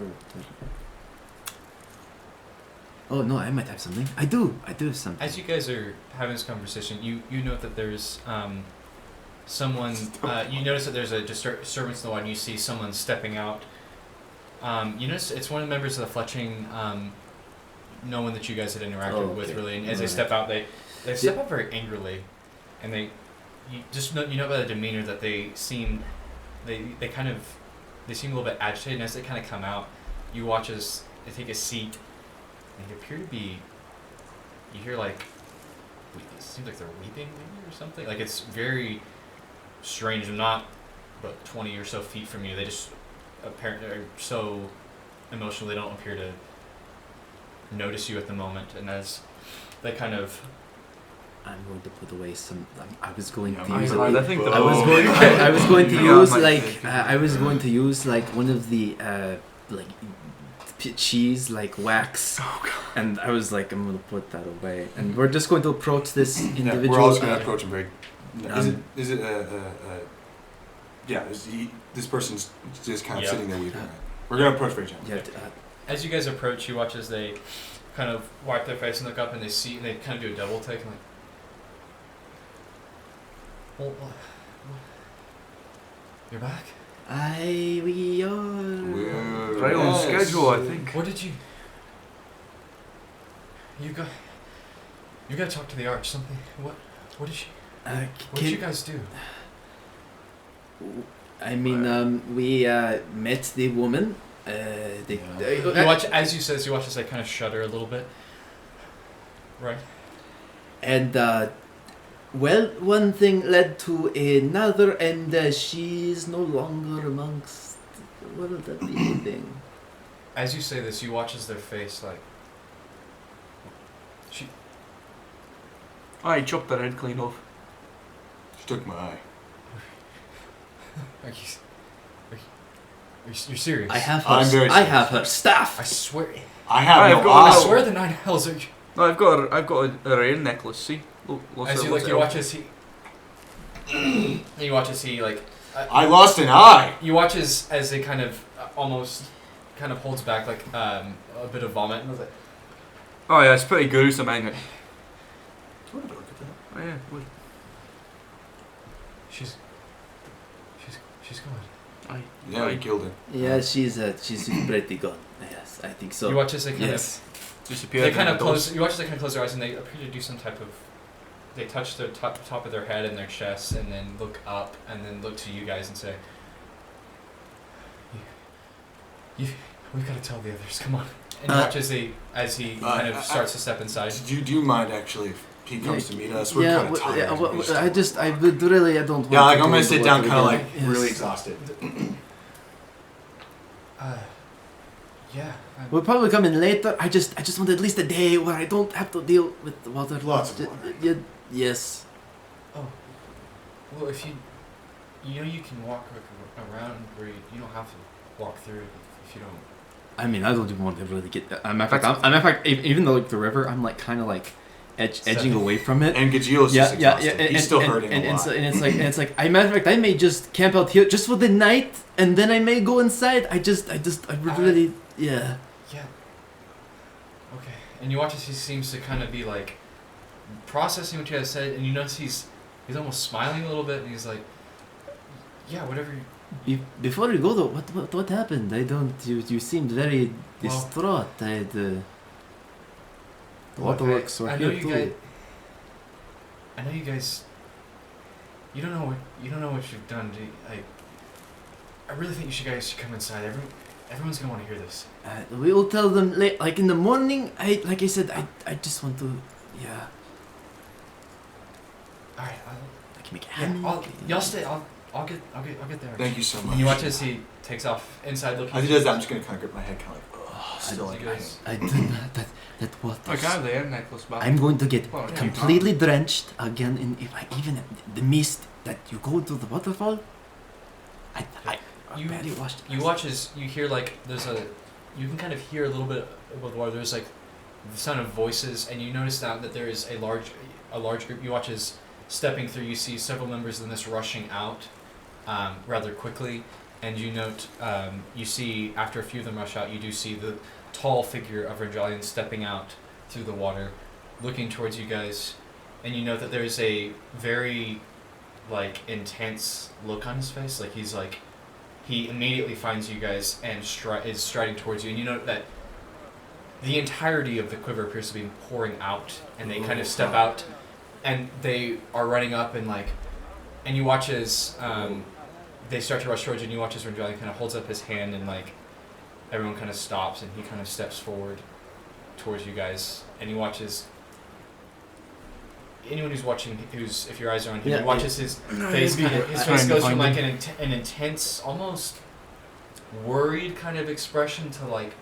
Oh no, I might have something. I do have something. As you guys are having this conversation, you note that there's someone. You notice that there's a disturbance in the water, and you see someone stepping out. You notice it's one of the members of the Fletching. No one that you guys had interacted with really. And as they step out, they step out very angrily, and you know by the demeanor that they seem they seem a little bit agitated. And as they kind of come out, you watch as they take a seat. And they appear to be. You hear like. It seems like they're weeping maybe or something. Like it's very strange. They're not about 20 or so feet from you. They just apparently are so emotional they don't appear to notice you at the moment. And as they kind of. I'm going to put away some. I was going to use. I was going to use like one of the cheese, like wax. Oh god. And I was like, I'm gonna put that away. And we're just going to approach this Yeah, individual. we're also going to approach him very. This person's just kind of Yeah. sitting there weeping. Right? We're going to approach very gently. Yeah, As you guys approach, you watch as they kind of wipe their face and look up, and they kind of do a double take, and like, well, you're back. we are. We're Right on yes. schedule, I think. What did you? You got to talk to the arch. Something. What did she? What did you guys do? I mean, we met the woman. You watch as you says. You watch as they kind of shudder a little bit. Right. And well, one thing led to another, and she's no longer amongst. What would that be thing? As you say this, you watch as their face like. I chopped their head clean off. She took my eye. You're serious? I have I'm very her. I have her staff. I swear. I have I've no got- I eye. swear the 9 hells are. No, I've got a ear necklace. See, look, As you watch as he. You watch as he like. I lost an eye. You watch as they kind of almost kind of holds back like a bit of vomit and was like, Oh yeah, it's pretty gruesome, ain't it? Do you want to look at that? Oh yeah. Well, she's gone. Yeah, we killed her. Yeah, she's pretty good. Yes, I think so. You watch as they kind Yes. disappeared. they kind of in the dust. close. You watch as they kind of close their eyes and they appear to do some type of. They touch the top of their head and their chest and then look up and then look to you guys and say, we've got to tell the others. Come on. And you watch as he kind of starts to step inside. Do you mind actually if he comes to meet us? We're Yeah, kind of tired. yeah, We just- I would really, I don't want Yeah, like to I'm gonna do sit the down, work kind of again. like Yes. really exhausted. Yeah. We'll probably come in later. I just want at least a day where I don't have to deal with the water. Lots of water. Yes. Well, if you you can walk around where you don't have to walk through it if you don't. I mean, I don't even want to really get. In fact, even though like the river, I'm like kind of like edging away from it. And Gajil's just exhausted. He's still hurting a lot. And it's like, matter of fact, I may just camp out here just for the night, and then I may go inside. I would really, yeah. Yeah. Okay. And you watch as he seems to kind of be like processing what you guys said, and you notice he's almost smiling a little bit, and he's like, "Yeah, whatever." Before we go though, what happened? I don't. You seemed very distraught. The waterworks were I know here you too. guys. I know you guys. You don't know what you've done. I really think you guys should come inside. Everyone's gonna want to hear this. We will tell them late, like in the morning. Like I said, I just want to, yeah. All right. I can make it Yeah, happen. y'all stay. I'll get there. Thank you so much. And you watch as he takes off inside looking. As he does that, I'm just gonna kind of grip my head, kind of like, still You like. guys- I do not. That water. I have the ear necklace back. I'm going to get Well, yeah, completely drenched again in even the mist that you go to the waterfall. I You- barely washed. You watch as you hear like you can kind of hear a little bit of the water. There's like the sound of voices, and you notice now that there is a large group. You watch as stepping through, you see several members of this rushing out rather quickly, and you note you see after a few of them rush out, you do see the tall figure of Rendralian stepping out through the water, looking towards you guys, and you note that there is a very like intense look on his face, like he's like. He immediately finds you guys and is striding towards you, and you note that the entirety of the quiver appears to be pouring out, and they kind of step out, and they are running up, and you watch as they start to rush towards you, and you watch as Rendralian kind of holds up his hand, and like everyone kind of stops, and he kind of steps forward towards you guys, and you watch as anyone who's watching, if your eyes are on him, you watch as his face goes from like an intense, almost worried kind of expression to like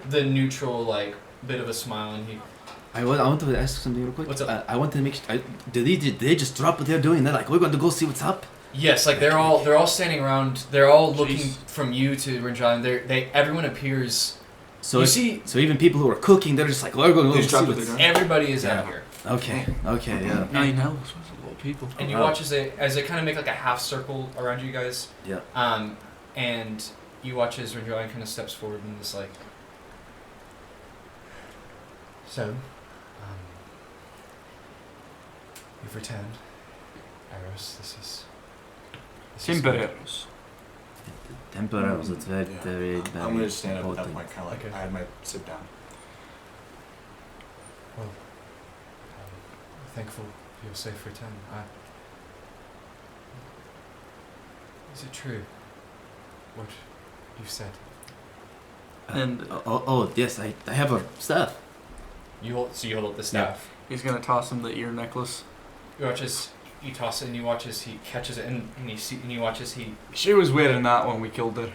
the neutral like bit of a smile, and he. I want to ask something real quick. What's up? I want to make sure. Did they just drop what they're doing? They're like, we're going to go see what's up. Yes, like they're all standing around. They're all looking Jeez. from you to Rendralian. Everyone appears So You see- so even people who are cooking, they're just like, we're going They to just see drop what what's... they're doing. Everybody is out Yeah. here. Okay, yeah. 9 hours. That's a lot of people. And you Wow. watch as they kind of make like a half circle around you guys. Yeah. And you watch as Rendrelion kind of steps forward and is like, so, you've returned. Arrows, this is Temperarrows. Temperarrows, it's very, Yeah. very, I'm very gonna stand up at that important. point, kind of like Okay. I had my sit down. thankful for your safe return. Is it true what you said? And Yes, I have her stuff. You hold up the staff. he's going to toss him the ear necklace. You watch as you toss it, and you watch as he catches it, and you watch as he. She was wearing that when we killed her.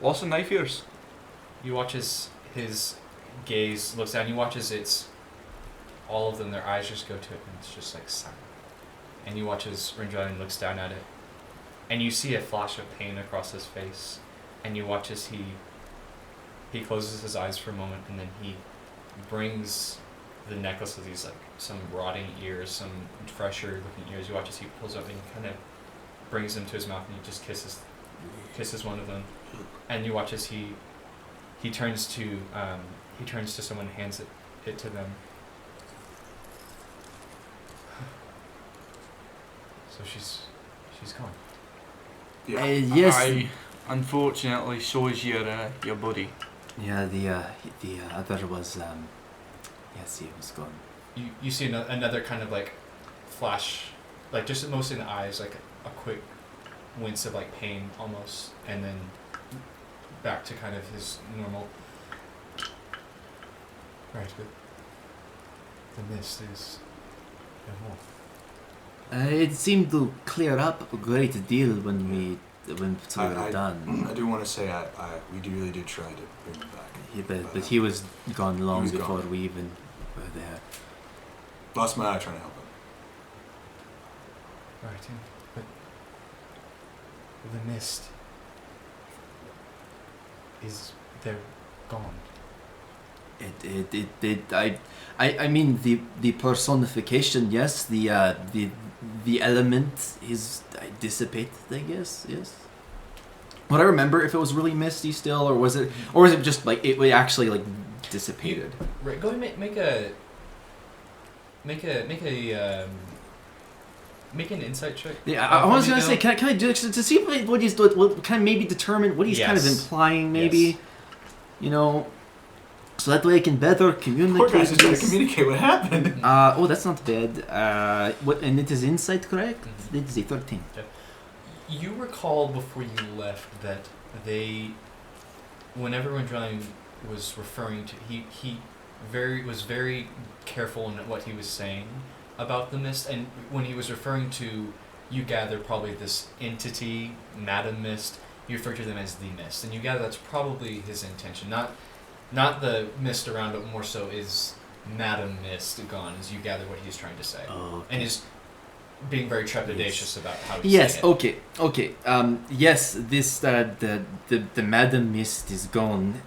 Lost a knife ears. You watch as his gaze looks down. You watch as it's all of them. Their eyes just go to it, and it's just like silent. And you watch as Rendrelion looks down at it, and you see a flash of pain across his face. And you watch as he closes his eyes for a moment, and then he brings the necklace with these like some rotting ears, some fresher looking ears. You watch as he pulls up and he kind of brings them to his mouth, and he just kisses one of them. And you watch as he turns to someone and hands it to them. So she's gone. Yeah. Yes. Unfortunately, so is your buddy. Yeah, the other was yes, he was gone. You see another kind of like flash, like just mostly in the eyes, like a quick wince of like pain almost, and then back to kind of his normal. Right, but the mist is no more. It seemed to clear up a great deal when we were done. I do want to say we really did try to bring him back. But he was gone long was before gone. we even were there. Lost my eye trying to help him. Right, but the mist they're gone. I mean the personification, yes, the element is dissipated, I guess, yes. Would I remember if it was really misty still, or was it just like it actually like dissipated? Right, go ahead and make an insight check. Yeah, I was gonna say, can I do it to see what he's what kind of maybe determine what he's kind of Yes. implying, maybe, Yes. you know, so that way I can better communicate. Poor guy's just trying to this. communicate what happened. Oh, that's not bad. What? And it is insight, correct? Mhm. It is a 13. You recall before you left that whenever Rendrelion was referring to, he was very careful in what he was saying about the mist, and when he was referring to, you gather probably this entity, Madam Mist, you refer to them as the Mist, and you gather that's probably his intention, not the mist around, but more so is Madam Mist gone, as you gather what he's trying to say, Oh, and is being very trepidatious about how he's yes. saying it. Okay. Yes. This the Madam Mist is gone.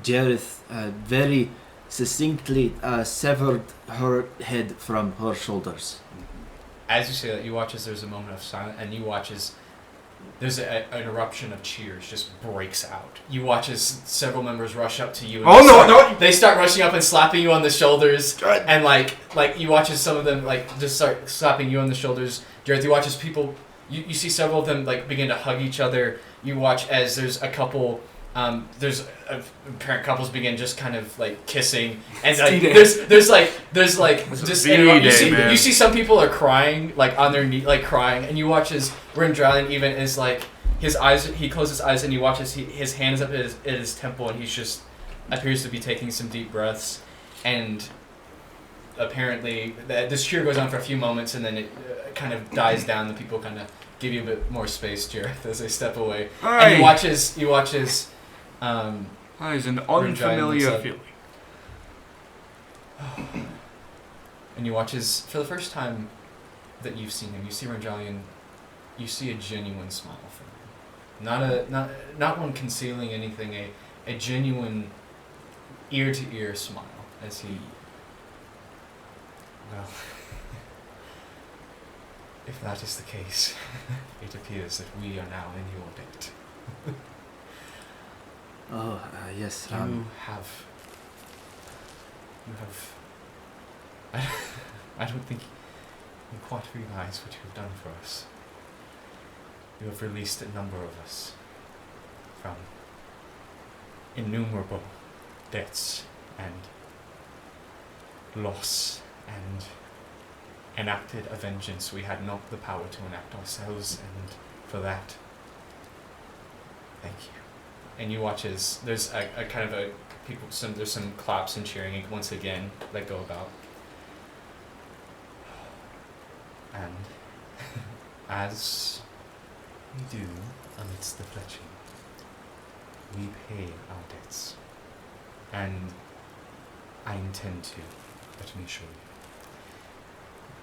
Jareth very succinctly severed her head from her shoulders. As you say that, you watch as there's a moment of silence, and you watch as there's an eruption of cheers just breaks out. You watch as several members rush up to you. And They start rushing up and slapping you on the shoulders, and like you watch as some of them like just start slapping you on the shoulders. Jared, you watch as people, you see several of them like begin to hug each other. You watch as there's a couple. There's parent couples begin just kind of like kissing, and like, there's just you see some people are crying like on their knee, like crying, and you watch as Rendrelion even is like his eyes, he closes his eyes and you watch as his hand is up at his temple, and he's just appears to be taking some deep breaths, and apparently this cheer goes on for a few moments, and then it kind of dies down. The people kind of give you a bit more space, Jareth, as they step away, and you watch as That is an unfamiliar looks feeling. and you watch as, for the first time that you've seen him, you see Rendrelion, you see a genuine smile from him. Not one concealing anything, a genuine ear-to-ear smile as he... Well, if that is the case, it appears that we are now in your debt. Oh, yes. You have... I don't think you quite realize what you have done for us. You have released a number of us from innumerable debts and loss, and enacted a vengeance we had not the power to enact ourselves, and for that, thank you. And you watch as there's a kind of a people, there's some claps and cheering once again that go about. And as we do amidst the fletching, we pay our debts. And I intend to, let me show you.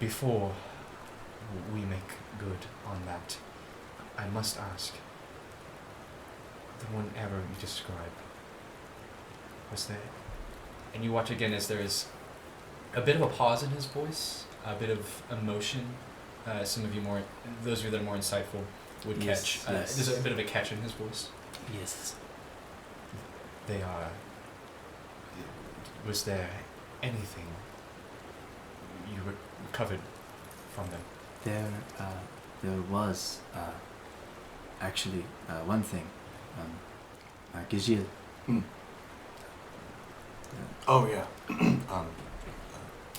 Before we make good on that, I must ask, the one error you describe, was there? And you watch again as there is a bit of a pause in his voice, a bit of emotion. Some of you more, those of you that are more insightful would catch. Yes. There's a bit of a catch in his voice. Yes. They are. Was there anything you recovered from them? There was actually one thing. Gizil. Oh yeah.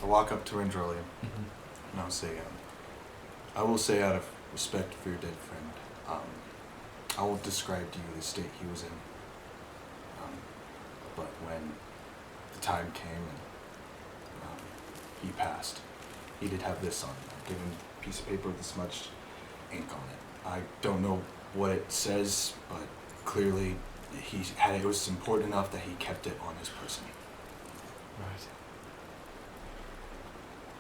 I walk up to Rendrolium and I'll say, I will say out of respect for your dead friend, I will describe to you the state he was in. But when the time came and he passed, he did have this on him. I've given a piece of paper with this much ink on it. I don't know what it says, but clearly it was important enough that he kept it on his person. Right.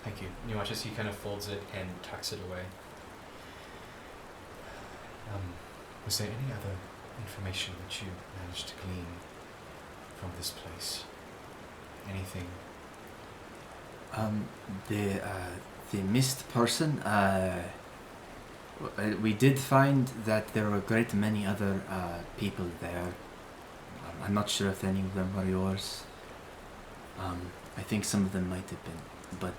Thank you. You watch as he kind of folds it and tucks it away. Was there any other information that you managed to glean from this place? Anything? The missed person. We did find that there were a great many other people there. I'm not sure if any of them were yours. I think some of them might have been, but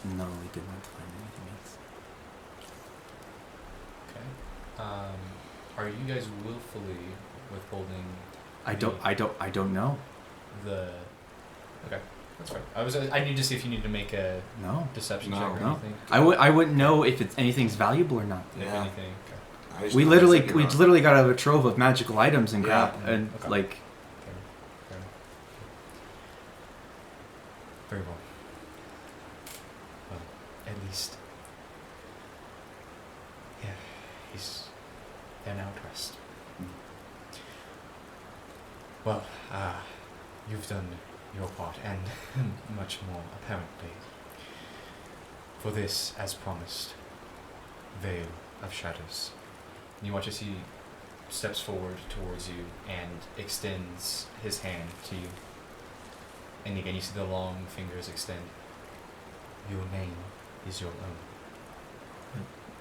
no, we did not find anything else. Okay. Are you guys willfully withholding? I don't know. Okay, that's fine. I need to see if you need to make a deception check or No. anything. I wouldn't know if anything's valuable or not. If Yeah. anything. Okay. We literally got a trove of magical items and crap, Yeah. and Okay. like. Fair. Very well. Well, at least. Yeah, they're now at rest. Well, you've done your part, and much more, apparently. For this, as promised, Veil of Shadows. And you watch as he steps forward towards you and extends his hand to you. And again, you see the long fingers extend. Your name is your own.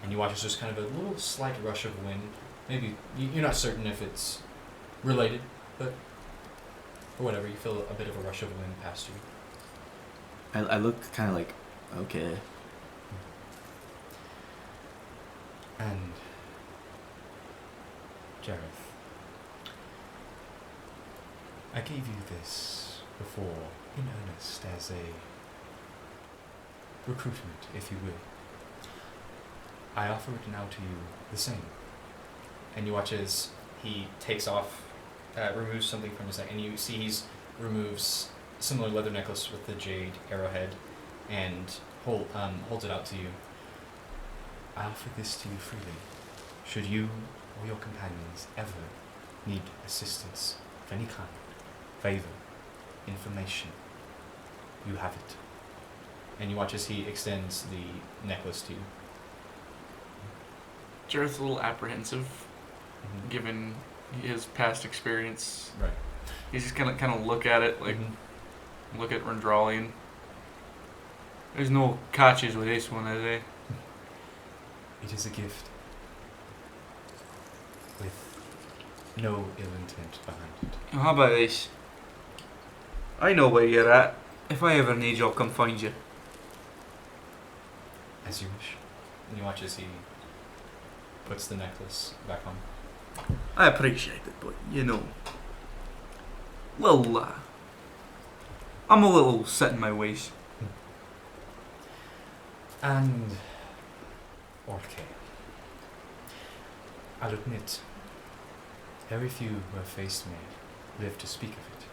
And you watch as there's kind of a little slight rush of wind. Maybe, you're not certain if it's related, but or whatever, you feel a bit of a rush of wind past you. I look kind of like, okay. And Jareth, I gave you this before in earnest as a recruitment, if you will. I offer it now to you the same. And you watch as he takes off, removes something from his neck, and you see he removes a similar leather necklace with the jade arrowhead and holds it out to you. I offer this to you freely. Should you or your companions ever need assistance of any kind, favor, information, you have it. And you watch as he extends the necklace to you. Jareth's a little apprehensive given his past experience. Right. He's just gonna kind of look at it, like look at Rendralian. There's no catches with this one, are there? It is a gift. With no ill intent behind it. How about this? I know where you're at. If I ever need you, I'll come find you. As you wish. And you watch as he puts the necklace back on. I appreciate it, but you know, well, I'm a little set in my ways. And okay. I'll admit, very few who have faced me live to speak of it.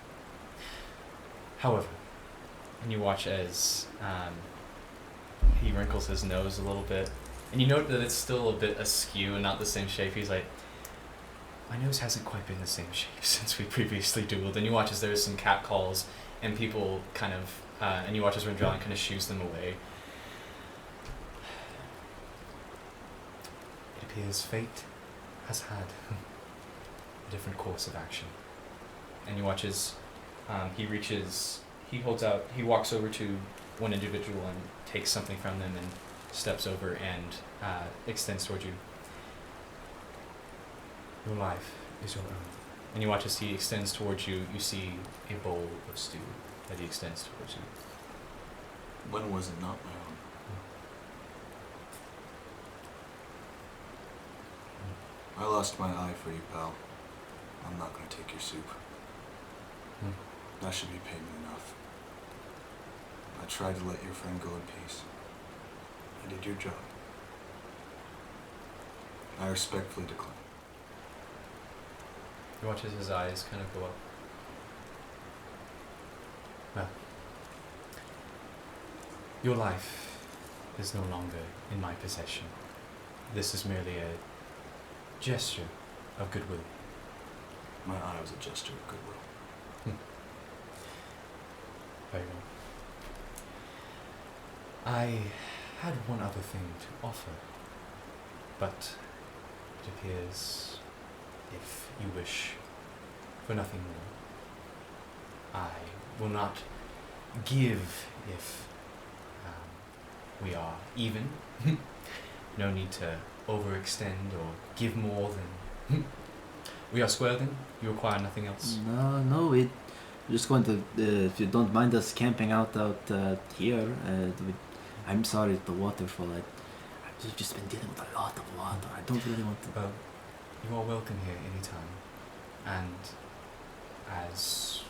However, and you watch as he wrinkles his nose a little bit, and you note that it's still a bit askew and not the same shape. He's like, my nose hasn't quite been the same shape since we previously dueled. And you watch as there's some catcalls and people kind of, and you watch as Rendralian kind of shoos them away. It appears fate has had a different course of action. And you watch as he walks over to one individual and takes something from them and steps over and extends toward you. Your life is your own. And you watch as he extends towards you, you see a bowl of stew that he extends towards you. When was it not my own? I lost my eye for you, pal. I'm not gonna take your soup. That should be payment enough. I tried to let your friend go in peace. I did your job. I respectfully decline. You watch as his eyes kind of go up. Well, your life is no longer in my possession. This is merely a gesture of goodwill. My eye was a gesture of goodwill. Very well. I had one other thing to offer, but it appears, if you wish for nothing more, I will not give if we are even. No need to overextend or give more than... We are square then? You require nothing else? No, we're just going to, if you don't mind us camping out here, I'm sorry, the waterfall, I've just been dealing with a lot of water. I don't really want to... Well, you are welcome here anytime. And as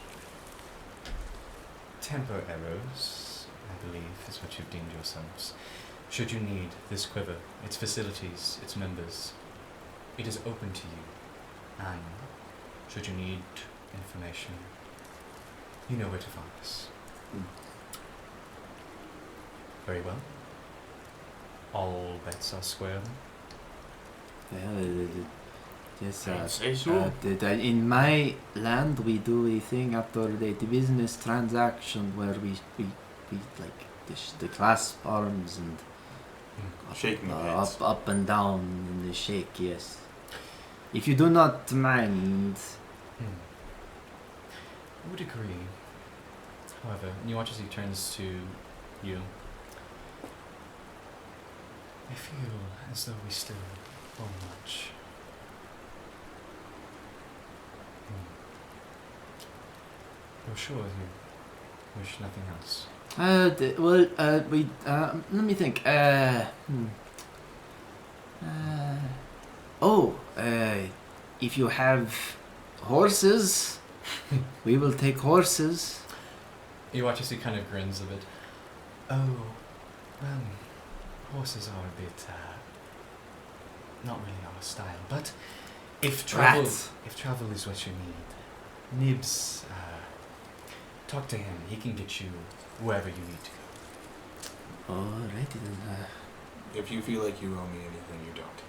Temperarrows, I believe is what you've deemed yourselves, should you need this quiver, its facilities, its members, it is open to you. And should you need information, you know where to find us. Very well. All bets are square then? Yes, I'd say so. in my land we do a thing after the business transaction where we like the clasp arms and Shaking of hands. up and down in the shake, yes. If you do not mind. I would agree. However, and you watch as he turns to you. I feel as though we still owe much. You're sure you wish nothing else? Let me think. If you have horses, we will take horses. You watch as he kind of grins a bit. Oh, well, horses are a bit, not really our style, but if travel is what you need, Nibs, talk to him. He can get you wherever you need to go. Alrighty then. If you feel like you owe me anything, you don't.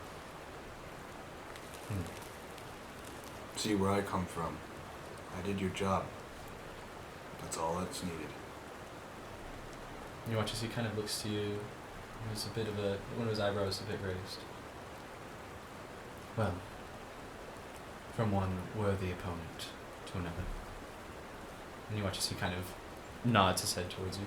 See, where I come from, I did your job. That's all that's needed. You watch as he kind of looks to you. There's a bit of one of his eyebrows a bit raised. Well, from one worthy opponent to another. And you watch as he kind of nods his head towards you.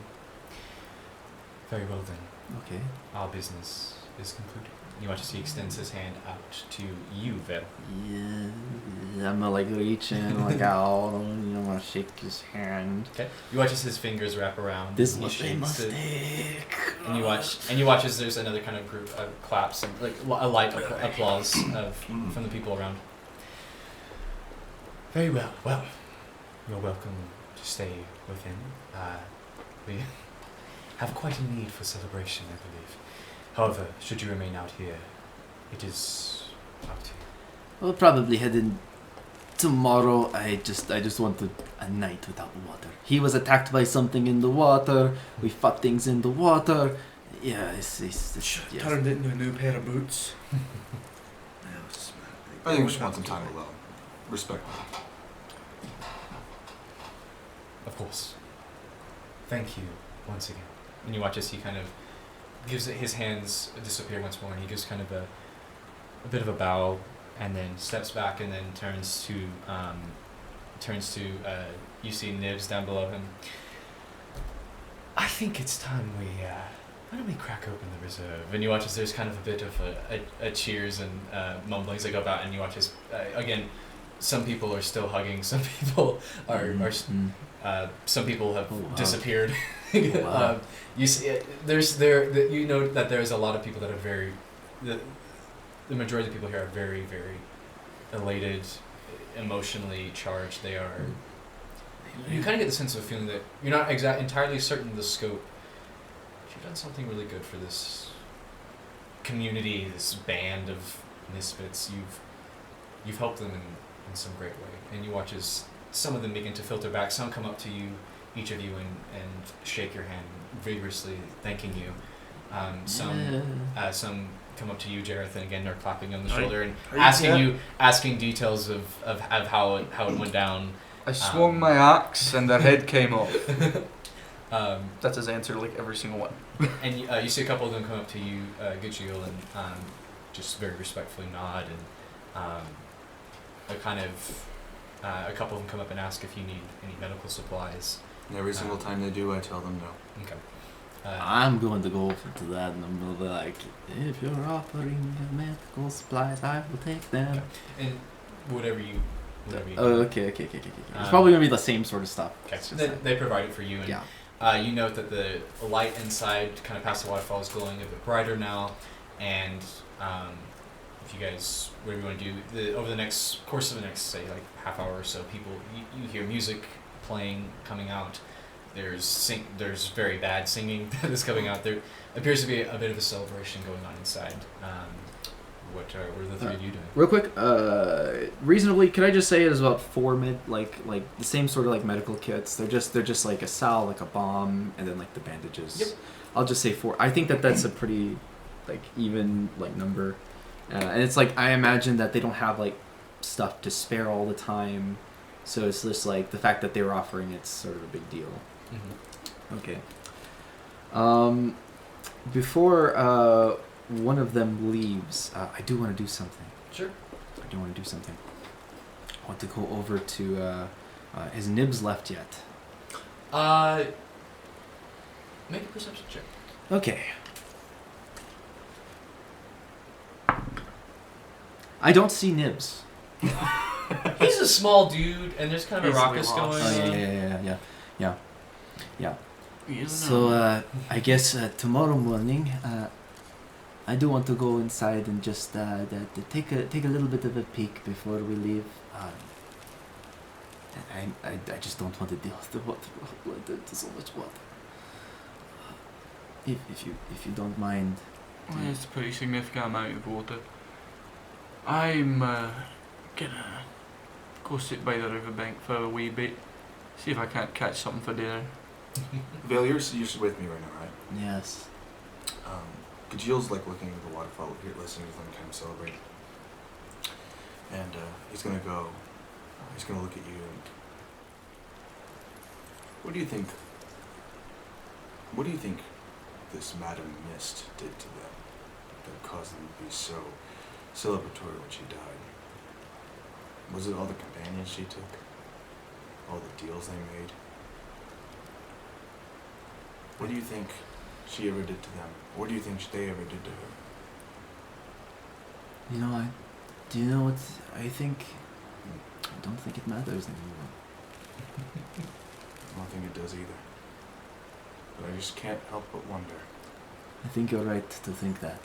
Very well then. Okay. Our business is concluded. You watch as he extends his hand out to you, Vel. Yeah, I'm gonna like reach in, like out, and I'm gonna shake his hand. Okay. You watch as his fingers wrap around. This and he was a shakes it. mistake. And you watch as there's another kind of group of claps and like a light applause from the people around. Very well. Well, you're welcome to stay within. We have quite a need for celebration, I believe. However, should you remain out here, it is up to you. We'll probably head in tomorrow. I just wanted a night without water. He was attacked by something in the water. We fought things in the water. Yeah, it's yes. Turned it into a new pair of boots. I think we should want some time alone. Respectfully. Of course. Thank you once again. And you watch as he kind of gives it, his hands disappear once more, and he gives kind of a bit of a bow, and then steps back, and then turns to you see Nibs down below him. I think it's time why don't we crack open the reserve? And you watch as there's kind of a bit of a cheers and mumblings that go about, and you watch as again, some people are still hugging, some people are some people have disappeared. Wow. You see, you know that there's a lot of people that are the majority of the people here are very, very elated, emotionally charged. They are. You kind of get the sense of a feeling that you're not entirely certain of the scope. But you've done something really good for this community, this band of misfits. You've helped them in some great way, and you watch as some of them begin to filter back. Some come up to you, each of you, and shake your hand vigorously, thanking you. Some come up to you, Jareth, and again are clapping on the shoulder and asking details of how it went down. I swung my axe and their head came off. That's his answer, like every single one. And you see a couple of them come up to you, Gudjiel, and just very respectfully nod, and a couple of them come up and ask if you need any medical supplies. And every single time they do, I tell them no. Okay. I'm going to go to that, and I'm going to be like, if you're offering medical supplies, I will take them. Okay. And whatever you okay. It's probably going to be the same sort of stuff. Okay. They provide it for you, and you note that the light inside, kind of past the waterfall, is glowing a bit brighter now, and if you guys, whatever you want to do, over the course of the next, say, like half hour or so, people, you hear music playing, coming out. There's very bad singing that is coming out. There appears to be a bit of a celebration going on inside. What are the three of you doing? Real quick, reasonably, could I just say it is about 4 like the same sort of like medical kits. They're just like a salve, like a balm, and then like the bandages. Yep. I'll just say 4. I think that's a pretty like even like number, and it's like I imagine that they don't have like stuff to spare all the time, so it's just like the fact that they were offering it's sort of a big deal. Mm-hmm. Okay. Before one of them leaves, I do want to do something. Sure. I do want to do something. I want to go over to. Has Nibs left yet? Make a perception check. Okay. I don't see Nibs. He's a small dude, and there's kind of a raucous going on. Yeah. So I guess tomorrow morning, I do want to go inside and just take a little bit of a peek before we leave. I just don't want to deal with the water. There's so much water. If you don't mind. Well, it's a pretty significant amount of water. I'm gonna go sit by the riverbank for a wee bit, see if I can't catch something for dinner. Vale, you're with me right now, right? Yes. Gudjiel's like looking at the waterfall here, listening to them kind of celebrate. And he's gonna look at you and what do you think this Madam Mist did to them that caused them to be so celebratory when she died? Was it all the companions she took? All the deals they made? What do you think she ever did to them? What do you think they ever did to her? You know, do you know what I think? I don't think it matters anymore. I don't think it does either. But I just can't help but wonder. I think you're right to think that.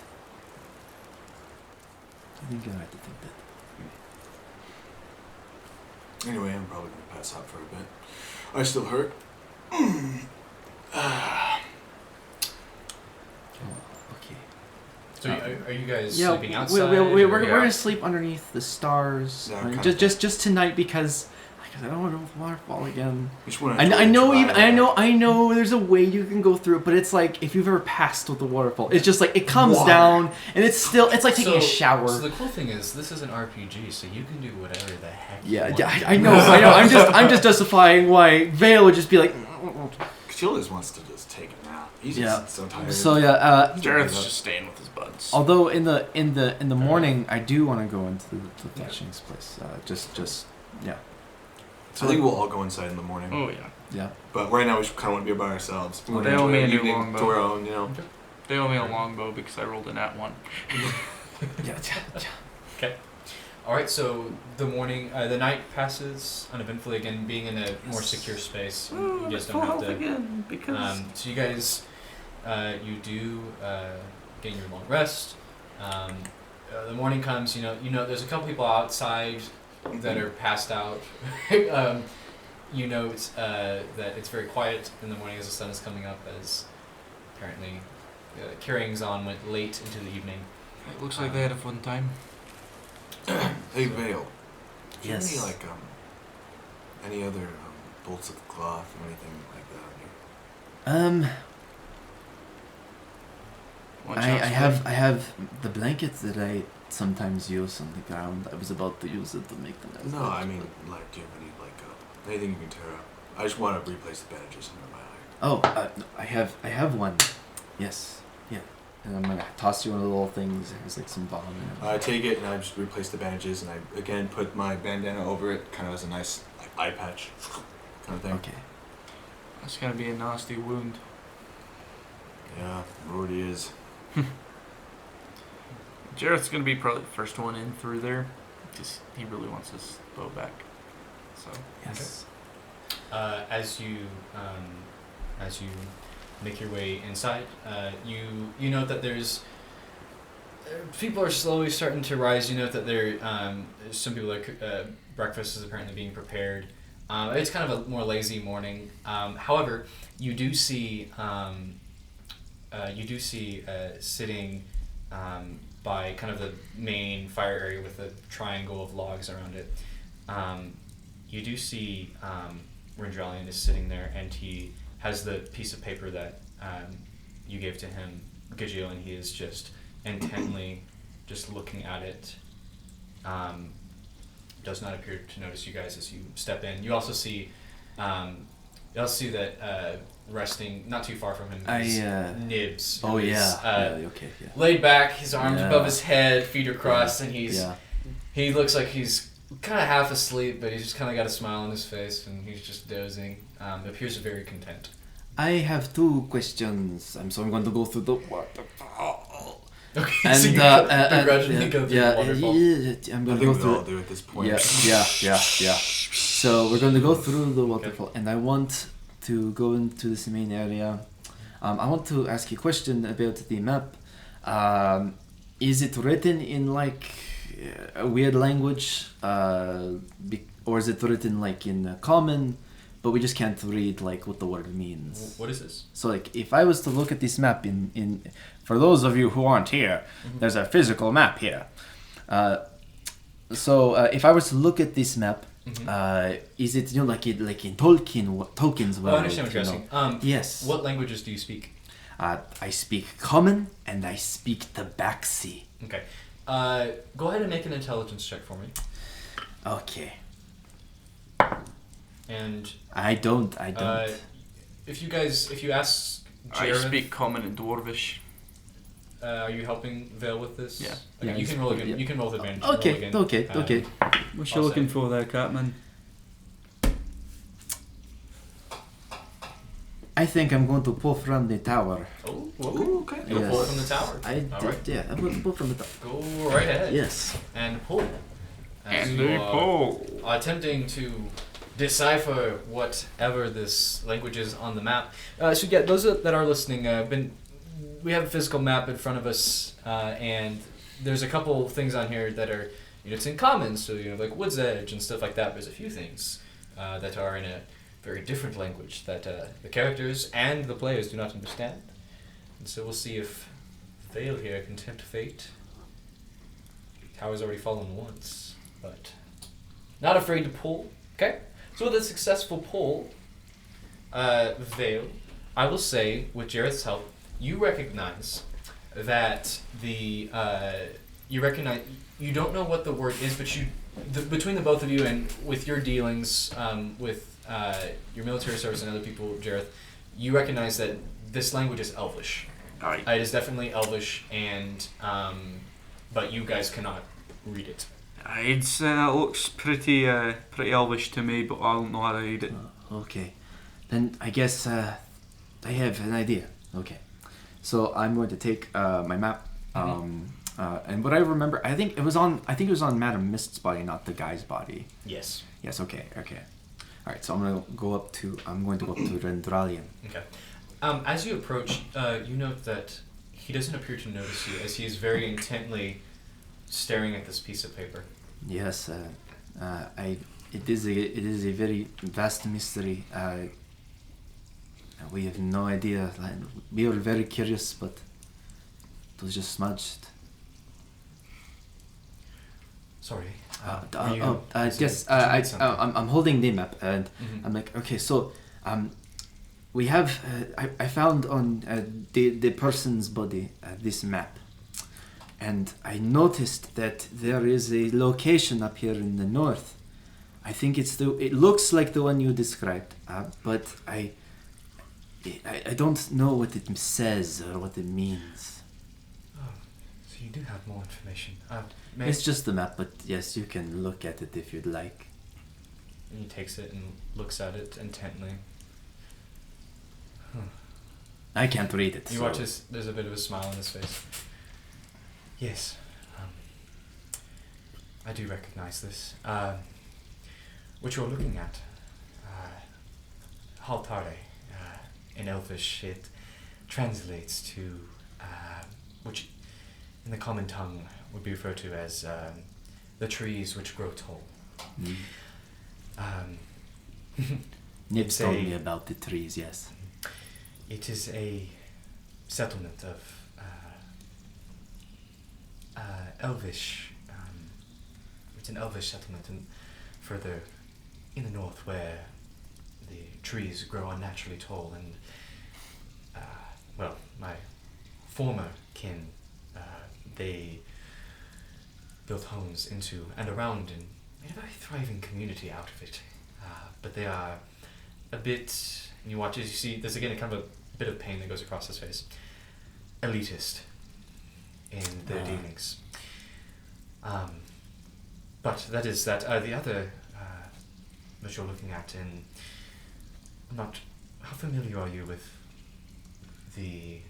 I think you're right to think that. Anyway, I'm probably going to pass out for a bit. I still hurt. Okay. So are you guys Yeah, sleeping outside? we're or- gonna sleep underneath the stars. Yeah, I mean, kinda. just tonight because I don't want to go with waterfall again. Just wanna I know try even it. I know there's a way you can go through it, but it's like if you've ever passed with the waterfall, it's just like it comes Water. down and it's like taking a shower. So the cool thing is, this is an RPG, so you can do whatever the heck you Yeah, want. yeah, I know. I'm just justifying why Vale would just be like. Chillis wants to just take a nap. He's Yeah. just so tired. So yeah, Jareth's just staying with his buds. although in the morning I do want to go into the Fletching's place. Yeah. So I think we'll all go inside in the morning. Oh yeah. Yeah. But right now we should kind of want to be by ourselves. We wanna They owe enjoy me our a new evening longbow. to our own, you know. They owe me a longbow because I rolled a nat 1. Yeah. All right, so the night passes uneventfully. Again, being in a more secure space, you guys don't have to. again because So you guys, you do gain your long rest. The morning comes. You know, there's a couple people outside that are passed out. You note that it's very quiet in the morning as the sun is coming up, as apparently carryings on went late into the evening. it looks like they had a fun time. Hey Vale. Do you have Yes. any other bolts of cloth or anything like that on you? One I chance have the blankets that I sometimes use on the ground. I was about to use it to make the nest. No, I mean, like, do you have any, anything you can tear up? I just want to replace the bandages under my eye. Oh, I have one. Yes. Yeah. And I'm gonna toss you one of the little things. There's like some balm in it. I take it and I just replace the bandages and I again put my bandana over it, kind of as a nice eye patch kind of thing. Okay. That's gonna be a nasty wound. Yeah, it already is. Jareth's gonna be probably the first one in through there because he really wants his bow back. So Yes. As you make your way inside, you note that there's people are slowly starting to rise. You note that some people are breakfast is apparently being prepared. It's kind of a more lazy morning. However, you do see sitting by kind of the main fire area with a triangle of logs around it. You do see Rendralion is sitting there, and he has the piece of paper that you gave to him, Gajil, and he is just intently just looking at it. Does not appear to notice you guys as you step in. You also see that resting not too far from him is Nibs. Oh who is, yeah. Okay. Yeah. laid back, his arms Yeah. above his head, feet are crossed, and Yeah. he looks like he's kind of half asleep, but he's just kind of got a smile on his face, and he's just dozing. Appears very content. I have 2 questions. So I'm going to go through the waterfall. Okay, And so you begrudgingly go through the waterfall. I'm I going to think go we through all it. do at this point. Yeah. So we're going to go through the waterfall, and I want to go into this main area. I want to ask you a question about the map. Is it written in like a weird language, or is it written like in common, but we just can't read like what the word means? What is this? So like if I was to look at this map in for those of you who aren't here, there's a physical map here. So if I was to look at this map, is it like in Tolkien's world? I understand what you're asking. Yes. What languages do you speak? I speak Common and I speak the Baxi. Okay. Go ahead and make an intelligence check for me. Okay. And I don't. if you ask I Jareth, speak common and dwarvish. are you helping Vale with this? Yeah. Okay, Yeah, you can roll again. yeah. You can roll with advantage. Roll again. Okay. What you looking for there, Catman? I think I'm going to pull from the tower. Oh, okay. You'll Yes. pull from the tower. All right. Yeah, I'm going to pull from the tower. Go right ahead. Yes. And pull. As And you they are pull. attempting to decipher whatever this language is on the map. So yeah, those that are listening, we have a physical map in front of us, and there's a couple things on here that are, it's in common. So like Wood's Edge and stuff like that. There's a few things that are in a very different language that the characters and the players do not understand. And so we'll see if Vale here can tempt fate. Tower's already fallen once, but not afraid to pull. Okay? So with a successful pull, Vale, I will say, with Jareth's help, you recognize that you don't know what the word is, but between the both of you and with your dealings with your military service and other people, Jareth, you recognize that this language is Elvish. Aye. It is definitely Elvish, and but you guys cannot read it. It looks pretty Elvish to me, but I don't know how to read it. Okay. Then I guess I have an idea. Okay. So I'm going to take my map. And what I remember, I think it was on Madam Mist's body, not the guy's body. Yes. Yes. Okay. All right. So I'm going to go up to Rendralian. Okay. As you approach, you note that he doesn't appear to notice you, as he is very intently staring at this piece of paper. Yes. It is a very vast mystery. We have no idea. We were very curious, but it was just smudged. Sorry. Yes. I'm holding the map, and I'm like, okay, so we have. I found on the person's body this map, and I noticed that there is a location up here in the north. I think it looks like the one you described, but I don't know what it says or what it means. Oh, so you do have more information. It's just the map, but yes, you can look at it if you'd like. And he takes it and looks at it intently. I can't read it. You watch there's a bit of a smile on his face. Yes. I do recognize this. What you're looking at, Haltare, in Elvish, it translates to, which in the common tongue would be referred to as the trees which grow tall. Nib told me about the trees, yes. It is a settlement of Elvish. It's an Elvish settlement, and further in the north, where the trees grow unnaturally tall, and my former kin, they built homes into and around and made a very thriving community out of it. But they are a bit, and you watch as you see, there's again a kind of a bit of pain that goes across his face, elitist in their dealings. But that is that. The other that you're looking at, and I'm not, how familiar are you with the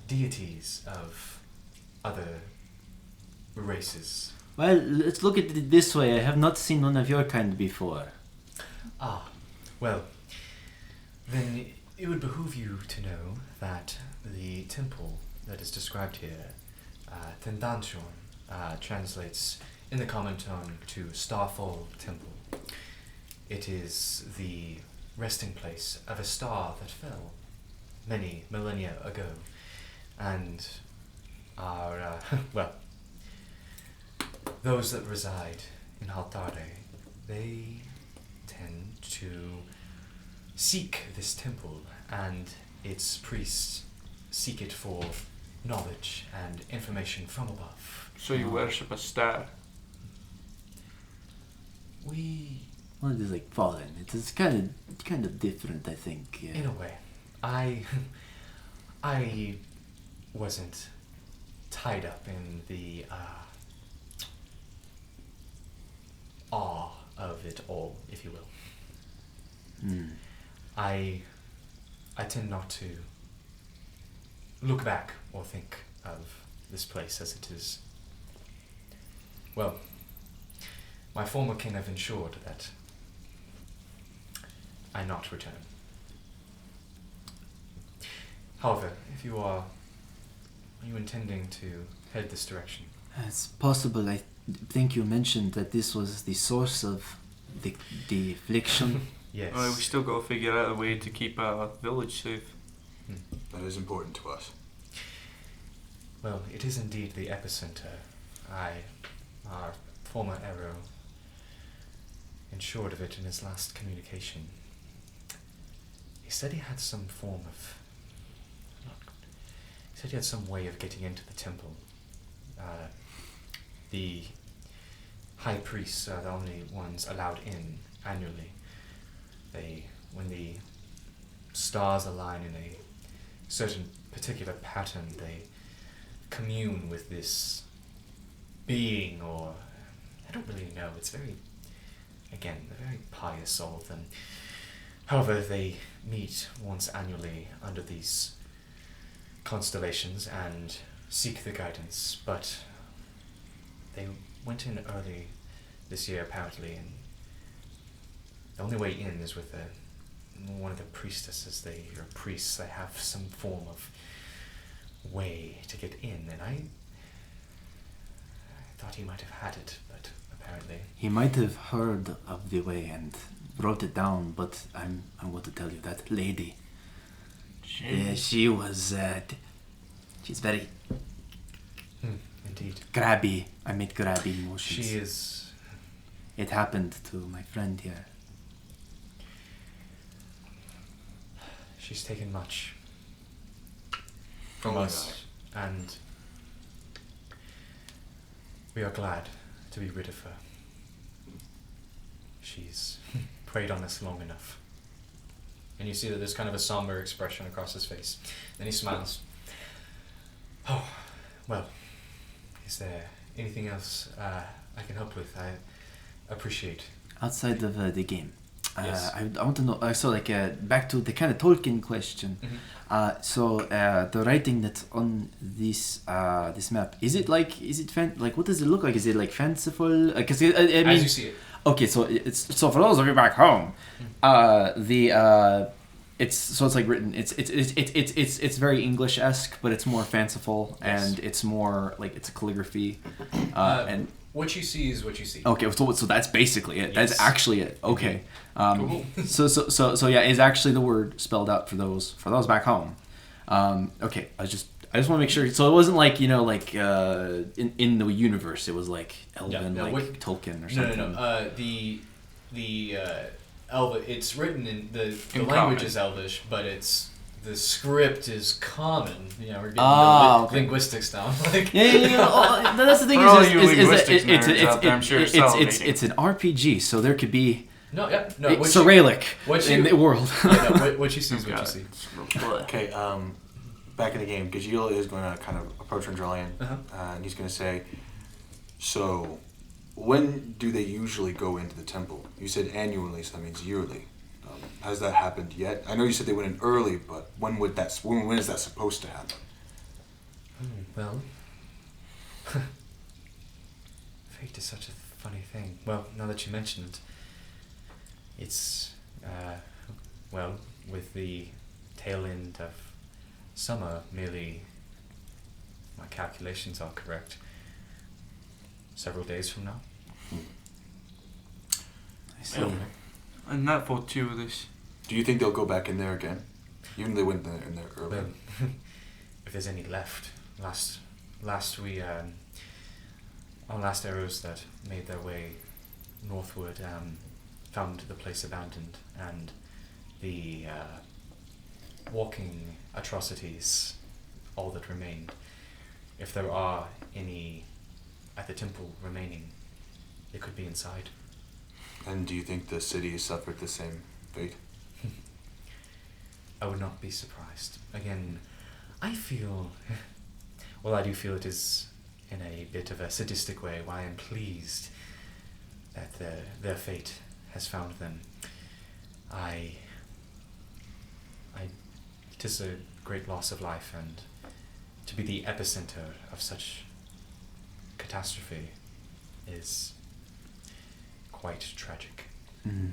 deities of other races? Well, let's look at it this way. I have not seen one of your kind before. Well, then it would behoove you to know that the temple that is described here, Tendanshorn, translates in the common tongue to Starfall Temple. It is the resting place of a star that fell many millennia ago, and our, those that reside in Haltare, they tend to seek this temple, and its priests seek it for knowledge and information from above. So you worship a star? Well, it is like fallen. It is kind of different, I think. Yeah. In a way, I wasn't tied up in the awe of it all, if you will. Hmm. I tend not to look back or think of this place as it is. Well, my former king have ensured that I not return. However, if you are you intending to head this direction? It's possible. I think you mentioned that this was the source of the affliction. Yes. We still got to figure out a way to keep our village safe. That is important to us. Well, it is indeed the epicenter. Our former arrow, ensured of it in his last communication. He said he had some form of... He said he had some way of getting into the temple. The high priests are the only ones allowed in annually. When the stars align in a certain particular pattern, they commune with this being, or I don't really know. It's very, again, they're very pious, all of them. However, they meet once annually under these constellations and seek the guidance, but they went in early this year apparently, and the only way in is with one of the priestesses. Or priests, they have some form of way to get in, and I thought he might have had it, but apparently... He might have heard of the way and wrote it down, but I'm going to tell you that lady, she was, she's very... indeed. Grabby. I made grabby emotions. She is... It happened to my friend here. She's taken much from Oh my us, and we are glad to be rid of her. She's preyed on us long enough. And you see that there's kind of a somber expression across his face. Then he smiles. Oh, well, is there anything else I can help with? I appreciate. Outside of the game. Yes. I want to know, so back to the kind of Tolkien question. Mm-hmm. The writing that's on this this map, is it what does it look like? Is it like fanciful? Because I mean, As you see it. Okay, so so for those of you back home, it's like written. It's very English-esque, but it's more fanciful, Yes. and it's more like it's a calligraphy, and. What you see is what you see. Okay, so that's basically it. Yes. That's actually it. Okay. Cool. So yeah, is actually the word spelled out for those back home. Okay, I just want to make sure. So it wasn't like in the universe. It was like Elven, Tolkien or something. No. The Elvish. It's written in the In language common. is Elvish, but the script is common. You know, we're getting Okay. linguistics now. Like, Yeah. Oh, that's the thing. For all Is you linguistics nerds out there, I'm sure it's salivating. it's an RPG, so there could be no. it's Cyrillic in the world. What you see is what you God. see. Okay, back in the game, Ghelfi is going to kind of approach Rendralion, Uh-huh. and he's going to say, so, when do they usually go into the temple? You said annually, so that means yearly. Has that happened yet? I know you said they went in early, but when is that supposed to happen? Well, fate is such a funny thing. Well, now that you mention it, it's, with the tail end of summer, merely, my calculations are correct, several days from now. I see. And that for two of this. Do you think they'll go back in there again? Even though they went in there early? Well, if there's any left, last we, our last arrows that made their way northward, found the place abandoned, and the walking atrocities, all that remained. If there are any at the temple remaining, it could be inside. And do you think the city suffered the same fate? I would not be surprised. Again, I do feel it is in a bit of a sadistic way why I'm pleased that their fate has found them. It is a great loss of life, and to be the epicenter of such catastrophe is quite tragic. Mm.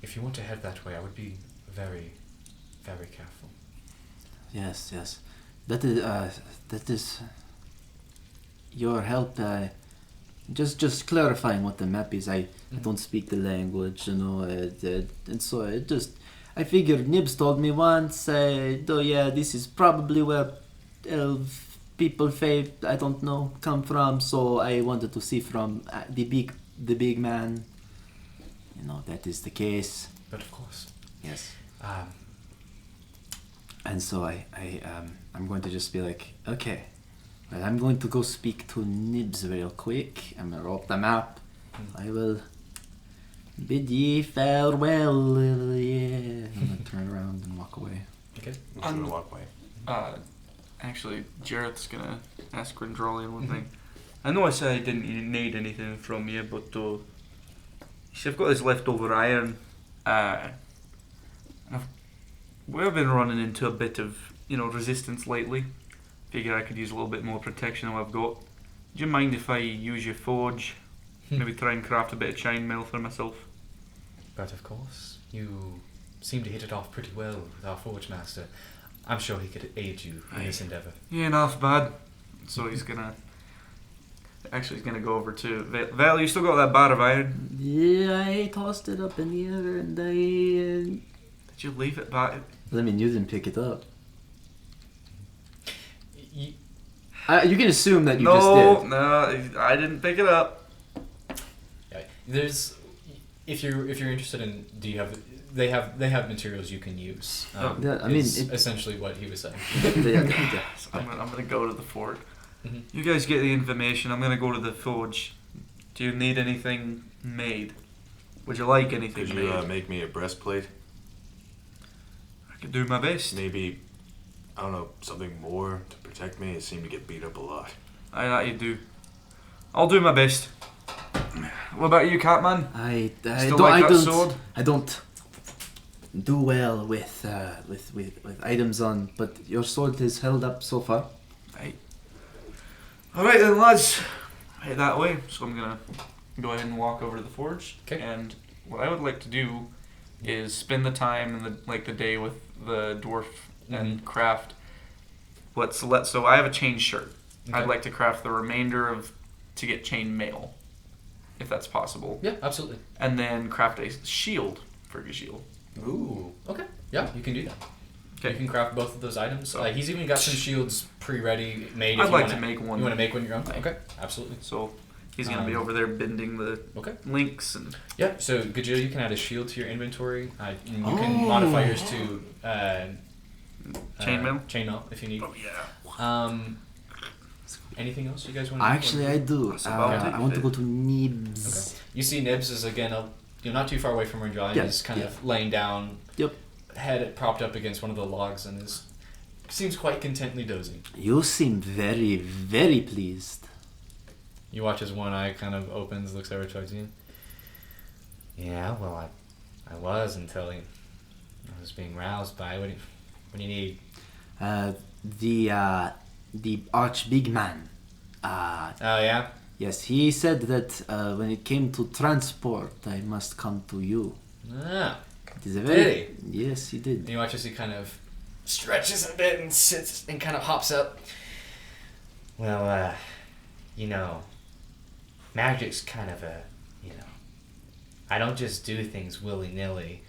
If you want to head that way, I would be very, very careful. Yes, yes. That is your help. Just clarifying what the map is. I don't speak the language, and so I figured Nibs told me once. This is probably where elf people, I don't know, come from. So I wanted to see from the big man. That is the case. But of course. Yes. And so I'm going to just be like, okay, well, I'm going to go speak to Nibs real quick. I'm going to roll up the map. I will bid ye farewell. Yeah. I'm going to turn around and walk away. Okay. I'm just gonna walk away. Actually, Jareth's gonna ask Grindralian one thing. I know I said I didn't need anything from you, but you see, I've got this leftover iron. We've been running into a bit of, resistance lately. Figure I could use a little bit more protection than I've got. Do you mind if I use your forge? Maybe try and craft a bit of chainmail for myself? But of course, you seem to hit it off pretty well with our forge master. I'm sure he could aid you in this endeavour. Yeah, not bad. So he's gonna go over to Val. You still got that bar of iron? Yeah, I tossed it up in the air and Did you leave it back? you didn't pick it up. You can assume that you just did. No, I didn't pick it up. Yeah, if you're interested in, they have materials you can use. Essentially what he was saying. I'm gonna go to the forge. Mm-hmm. You guys get the information. I'm gonna go to the forge. Do you need anything made? Would you like anything Could made? you make me a breastplate? I could do my best. Maybe, I don't know, something more to protect me. It seemed to get beat up a lot. That you do. I'll do my best. What about you, Catman? I sword? I don't do well with items on, but your sword is held up so far. Right. Alright then, lads. Head that way. So I'm gonna go ahead and walk over to the forge. Okay. And what I would like to do is spend the time and the day with the dwarf and craft. So I have a chain shirt. Okay. I'd like to craft the remainder to get chain mail, if that's possible. Yeah, absolutely. And then craft a shield for Gajil. Ooh. Okay. Yeah, you can do that. Okay. You can craft both of those items. He's even got some shields pre-ready made. I'd like to make one. You want to make one your own? Okay, absolutely. So he's going to be over there bending the links and. Yeah. So Gajil, you can add a shield to your inventory. You can modify yours to chainmail. Chainmail if you need. Oh yeah. Anything else you guys want? Actually, I do. I want to go to Nibs. Okay. You see Nibs is again not too far away from Rindralian. Yeah. He's kind of laying down. Yep. Head propped up against one of the logs and seems quite contently dozing. You seem very, very pleased. You watch as one eye kind of opens, looks over towards you. Yeah, well, I was until I was being roused by. What do you need? The arch big man. Oh yeah. Yes, he said that when it came to transport, I must come to you. Ah. It is a Did he? Yes, he did. And you watch as he kind of stretches a bit and sits and kind of hops up. Well, magic's kind of I don't just do things willy-nilly.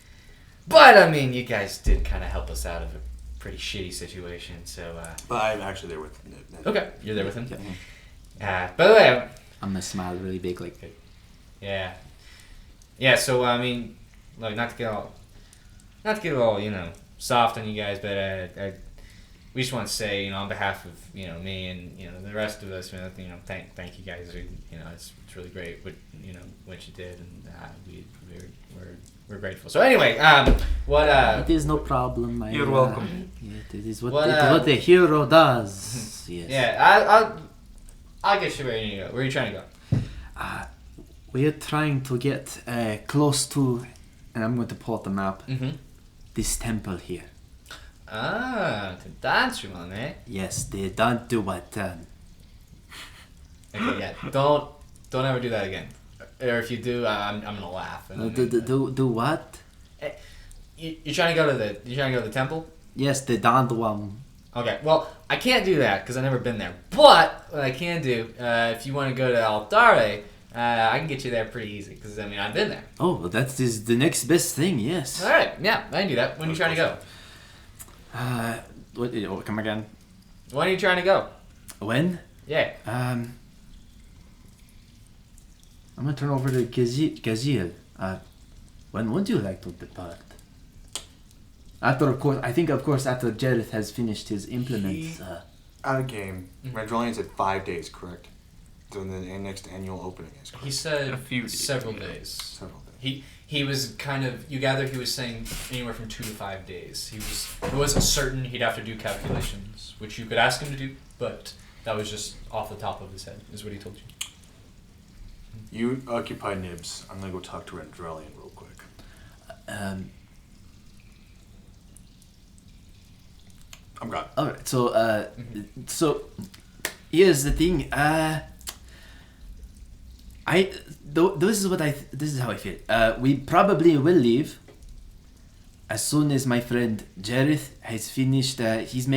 But, you guys did kind of help us out of a pretty shitty situation, so... But I'm actually there with Ned. Okay, you're there with him? Yeah. By the way... I'm gonna smile really big, like... Yeah. Yeah, so, like, not to get all, soft on you guys, but we just want to say, on behalf of, me and, the rest of us, thank you guys. It's really great what you did, and we're grateful. So anyway, It is no problem. You're welcome. It is what a hero does. Yes. Yeah, I'll get you where you need to go. Where are you trying to go? We're trying to get close to, and I'm going to pull out the map, this temple here. Ah, to dance you on, eh? Yes, they don't do what... Okay, yeah, don't ever do that again. Or if you do, I'm gonna laugh. do what? You trying to go to the temple? Yes, the don't one. Okay, well, I can't do that because I've never been there. But what I can do, if you want to go to Altare, I can get you there pretty easy because I've been there. Oh, well, that is the next best thing. Yes. All right, yeah, I can do that. When are you trying to go? Come again? When are you trying to go? When? Yeah. I'm gonna turn over to Gazil. When would you like to depart? After, of course, after Jareth has finished his implements. Out of game. Randrolian said 5 days, correct? So the next annual opening is correct. He said a few days, several days. Several days. He was kind of, you gather he was saying anywhere from 2 to 5 days. It wasn't certain. He'd have to do calculations, which you could ask him to do, but that was just off the top of his head, is what he told you. You occupy Nibs. I'm gonna go talk to Randrolian real quick. I'm gone. Alright, so here's the thing. This is how I feel. We probably will leave as soon as my friend Jareth has finished. He's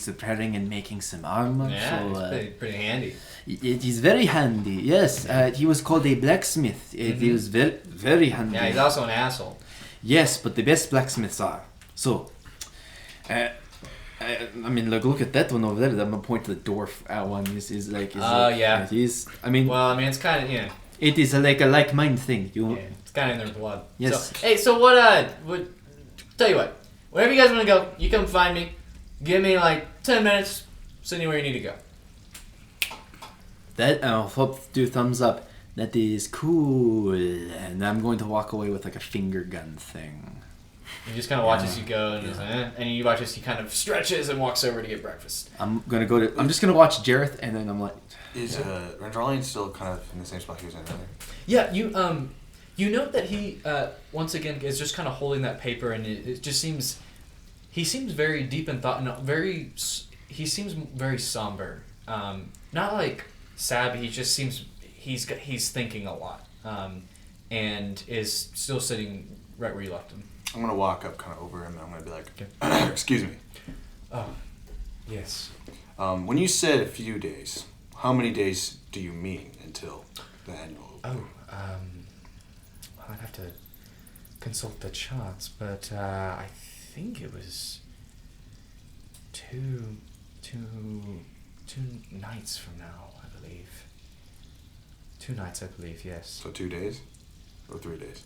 preparing and making some armor. Yeah, so, it's pretty handy. It is very handy. Yes, he was called a blacksmith. He was very, very handy. Yeah, he's also an asshole. Yes, but the best blacksmiths are. So, look at that one over there. I'm gonna point to the dwarf one. Yeah. It's kind of, It is like a like-mind thing. it's kind of in their blood. Yes. So what, tell you what, wherever you guys want to go, you come find me. Give me like 10 minutes, send you where you need to go. That, I'll do thumbs up. That is cool. And I'm going to walk away with like a finger gun thing. You just kind of watch as you go, and and you watch as he kind of stretches and walks over to get breakfast. I'm just gonna watch Jareth, and then I'm like, Is Randrolian still kind of in the same spot he was in earlier? Yeah, you note that he once again is just kind of holding that paper, and it just seems he seems very deep in thought, and he seems very somber. Not like sad, but he just seems he's thinking a lot, and is still sitting right where you left him. I'm gonna walk up kind of over him and I'm gonna be like, excuse me. Oh, yes. When you said a few days, how many days do you mean until the annual opening? I'd have to consult the charts, but I think it was two nights from now, I believe. 2 nights, I believe, yes. So 2 days? Or 3 days?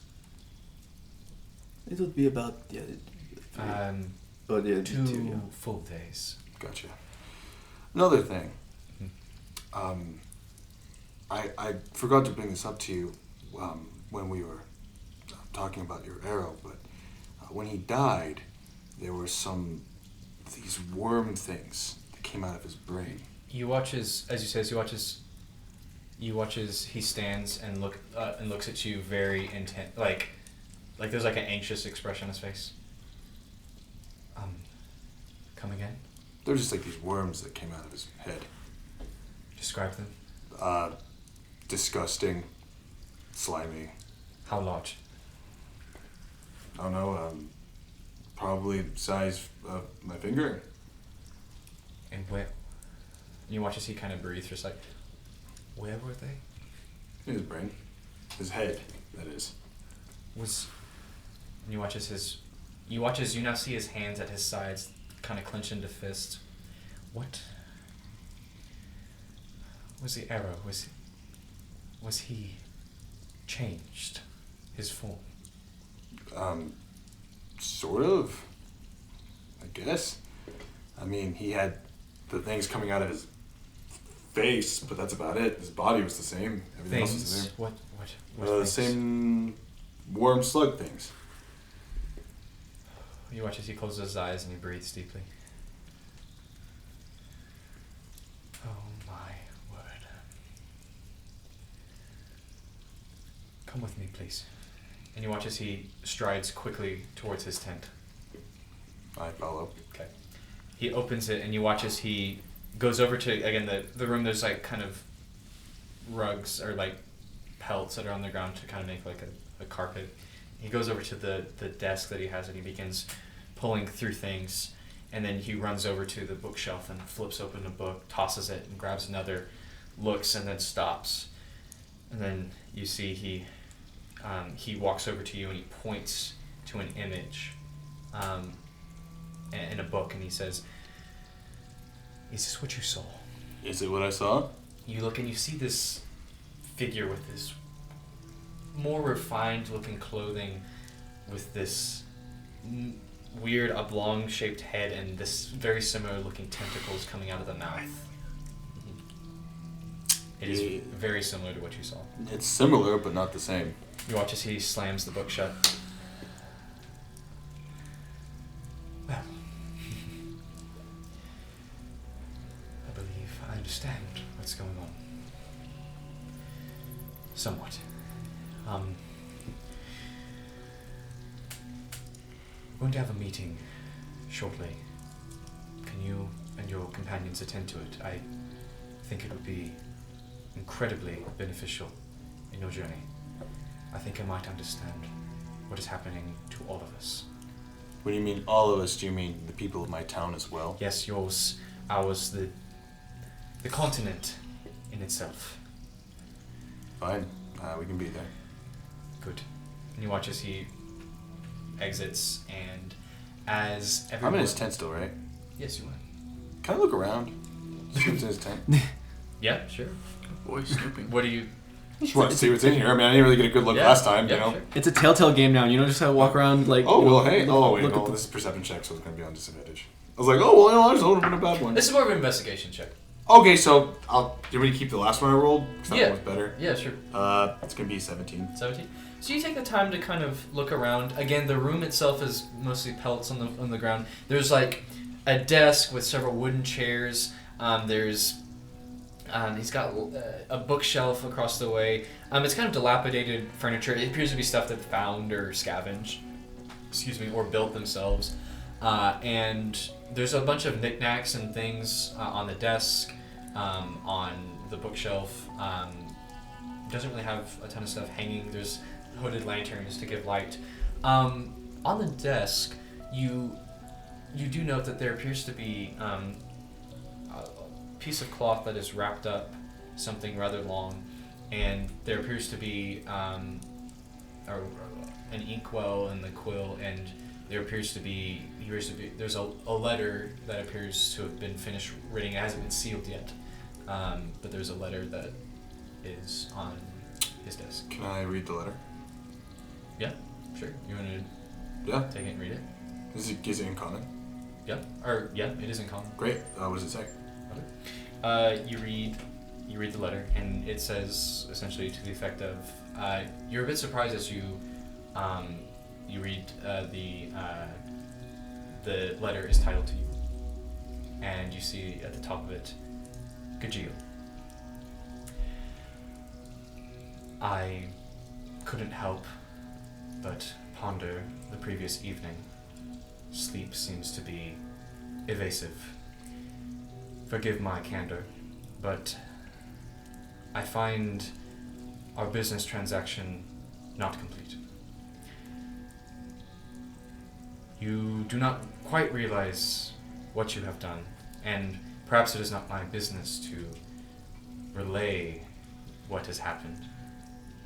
it would be about 2 full days. Gotcha. Another thing. I forgot to bring this up to you when we were talking about your arrow, but when he died, there were these worm things that came out of his brain. You watch as he says, you watch as he stands and looks at you very intent, like there's like an anxious expression on his face. Come again? They're just like these worms that came out of his head. Describe them. Disgusting, slimy. How large? I don't know, probably the size of my finger. And where? You watch as he kind of breathes, just like, where were they? In his brain. His head, that is. And you watch as you now see his hands at his sides kind of clench into fists. What was the arrow? Was he changed? His form? Sort of. I guess. I mean, he had the things coming out of his face, but that's about it. His body was the same. Everything else was the same. What The same worm slug things. You watch as he closes his eyes and he breathes deeply. Oh my word. Come with me, please. And you watch as he strides quickly towards his tent. I follow. Okay. He opens it, and you watch as he goes over to, again, the room. There's like kind of rugs or like pelts that are on the ground to kind of make like a carpet. He goes over to the desk that he has, and he begins pulling through things. And then he runs over to the bookshelf and flips open a book, tosses it, and grabs another, looks, and then stops. And then you see he walks over to you and he points to an image in a book, and he says, "Is this what you saw?" Is it what I saw? You look and you see this figure with this more refined looking clothing with this weird oblong shaped head and this very similar looking tentacles coming out of the mouth. It is very similar to what you saw. It's similar, but not the same. You watch as he slams the book shut. Well, I believe I understand what's going on. Somewhat. We're going to have a meeting shortly. Can you and your companions attend to it? I think it would be incredibly beneficial in your journey. I think I might understand what is happening to all of us. When you mean all of us, do you mean the people of my town as well? Yes, yours, ours, the continent in itself. Fine. We can be there. Good. And you watch as he exits, and as everyone... I'm in his tent still, right? Yes, you are. Can I look around? See what's in his tent? Yeah, sure. Boy, snooping. What do you... Just want to see what's in here. I mean, I didn't really get a good look last time, you know? Sure. It's a telltale game now. You know, just how to walk around like. Oh, you know, well, hey. look at This is perception check, so it's going to be on disadvantage. I was like, oh, well, I just opened a bad one. This is more of an investigation check. Okay, so do you want me to keep the last one I rolled? Because that Yeah. one was better. Yeah, sure. It's going to be 17. 17. So you take the time to kind of look around. Again, the room itself is mostly pellets on the ground. There's like a desk with several wooden chairs. He's got a bookshelf across the way. It's kind of dilapidated furniture. It appears to be stuff that found or scavenged, or built themselves. And there's a bunch of knickknacks and things on the desk, on the bookshelf. Doesn't really have a ton of stuff hanging. There's hooded lanterns to give light. On the desk, you do note that there appears to be a piece of cloth that is wrapped up something rather long, and there appears to be an inkwell in the quill, and there appears to be there's a letter that appears to have been finished writing. It hasn't been sealed yet, but there's a letter that is on his desk. Can I read the letter? Yeah, sure. You want to Yeah. take it and read it? Is it in common? Yeah. It is in common. Great. What does it say? You read the letter, and it says essentially to the effect of, you're a bit surprised as you read the letter is titled to you, and you see at the top of it, Ghelfi. I couldn't help but ponder the previous evening. Sleep seems to be evasive. Forgive my candor, but I find our business transaction not complete. You do not quite realize what you have done, and perhaps it is not my business to relay what has happened,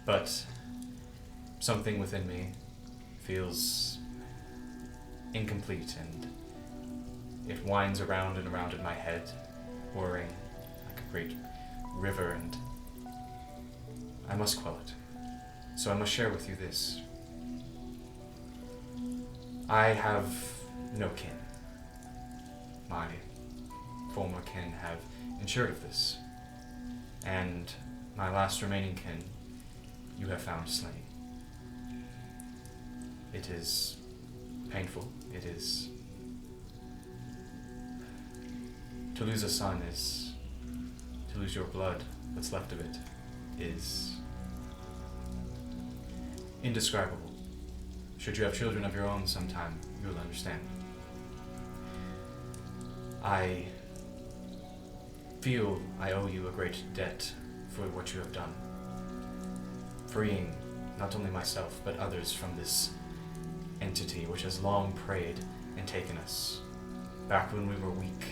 but something within me feels incomplete, and it winds around and around in my head, whirring like a great river, and I must quell it. So I must share with you this. I have no kin. My former kin have insured of this, and my last remaining kin you have found slain. It is painful. It is... To lose a son is... To lose your blood, what's left of it, is indescribable. Should you have children of your own sometime, you will understand. I feel I owe you a great debt for what you have done. Freeing not only myself, but others from this entity which has long preyed and taken us. Back when we were weak,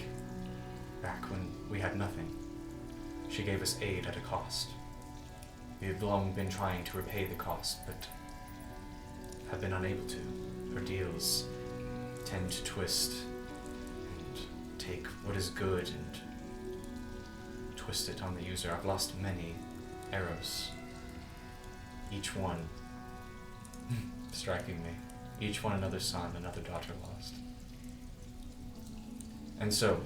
back when we had nothing, she gave us aid at a cost. We have long been trying to repay the cost, but have been unable to. Her deals tend to twist and take what is good and twist it on the user. I've lost many arrows, each one striking me, each one another son, another daughter lost. And so,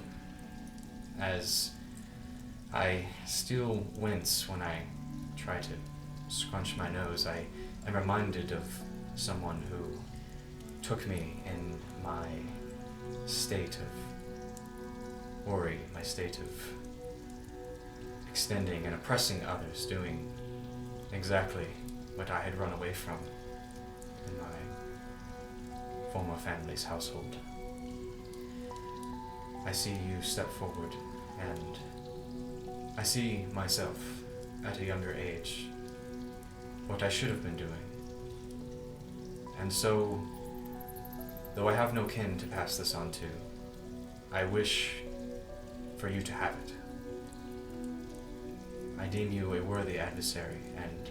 as I still wince when I try to scrunch my nose, I am reminded of someone who took me in my state of worry, my state of extending and oppressing others, doing exactly what I had run away from in my former family's household. I see you step forward, and I see myself at a younger age, what I should have been doing. And so, though I have no kin to pass this on to, I wish for you to have it. I deem you a worthy adversary, and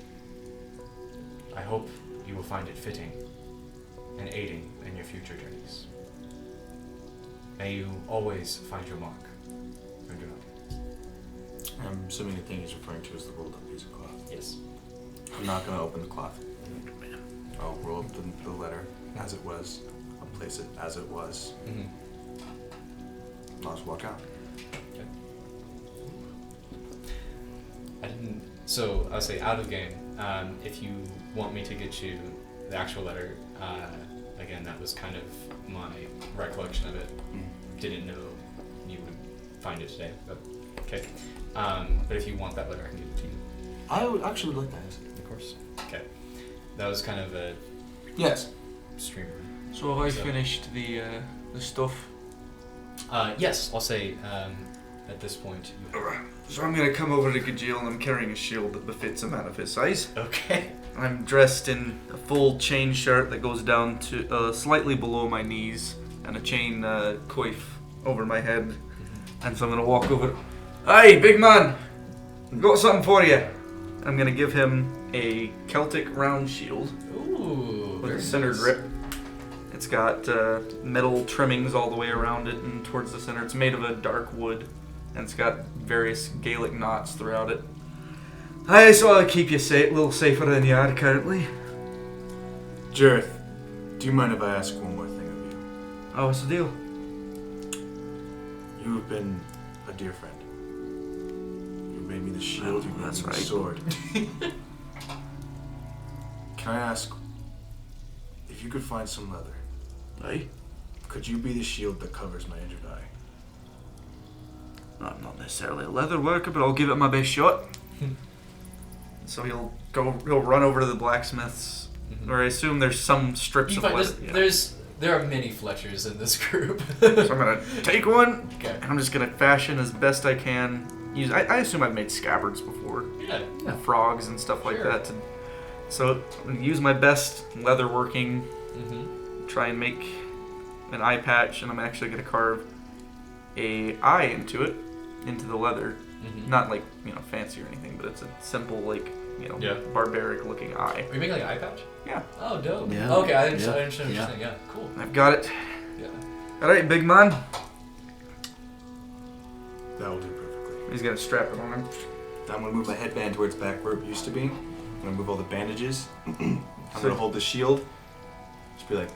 I hope you will find it fitting and aiding in your future journeys. May you always find your mark. I'm assuming the thing he's referring to is the rolled up piece of cloth. Yes. I'm not going to open the cloth. I'll roll up the letter as it was. I'll place it as it was. I'll just walk out. Okay. So I'll say out of game, if you want me to get you the actual letter, again, that was kind of my recollection of it. Didn't know you would find it today, but okay. But if you want that letter, I can give it to you. I would actually like that. Of course. Okay. That was kind of a Yes. streamer. So have I finished the stuff? Yes, I'll say at this point. So I'm gonna come over to Gajil, and I'm carrying a shield that befits a man of his size. Okay. I'm dressed in a full chain shirt that goes down to slightly below my knees, and a chain coif over my head. And so I'm gonna walk over. Hey, big man! I've got something for you. I'm gonna give him a Celtic round shield. Ooh. With a center grip. It's got metal trimmings all the way around it and towards the center. It's made of a dark wood, and it's got various Gaelic knots throughout it. Aye, so I'll keep you a little safer than you are currently. Jareth, do you mind if I ask one more thing of you? Oh, what's the deal? You have been a dear friend. You made me the shield, you made me that's the right. sword. Can I ask, if you could find some leather, Aye? could you be the shield that covers my injured eye? I'm not necessarily a leather worker, but I'll give it my best shot. So he'll run over to the blacksmith's, or I assume there's some strips of leather. There are many Fletchers in this group. So I'm gonna take one, Okay. and I'm just gonna fashion as best I can. I assume I've made scabbards before, Yeah. frogs and stuff like Sure. that. So I'm gonna use my best leather working, try and make an eye patch, and I'm actually gonna carve a eye into the leather. Not like, fancy or anything, but it's a simple, like, Yeah. barbaric looking eye. Are you making like an eye patch? Yeah. Oh, dope. Yeah. Okay, I understand. Yeah. I understand. Yeah. Cool. I've got it. Yeah. Alright, big man. That will do perfectly. He's gonna strap it on him. I'm going to move my headband towards back where it used to be. I'm going to move all the bandages. I'm going to hold the shield. Just be like,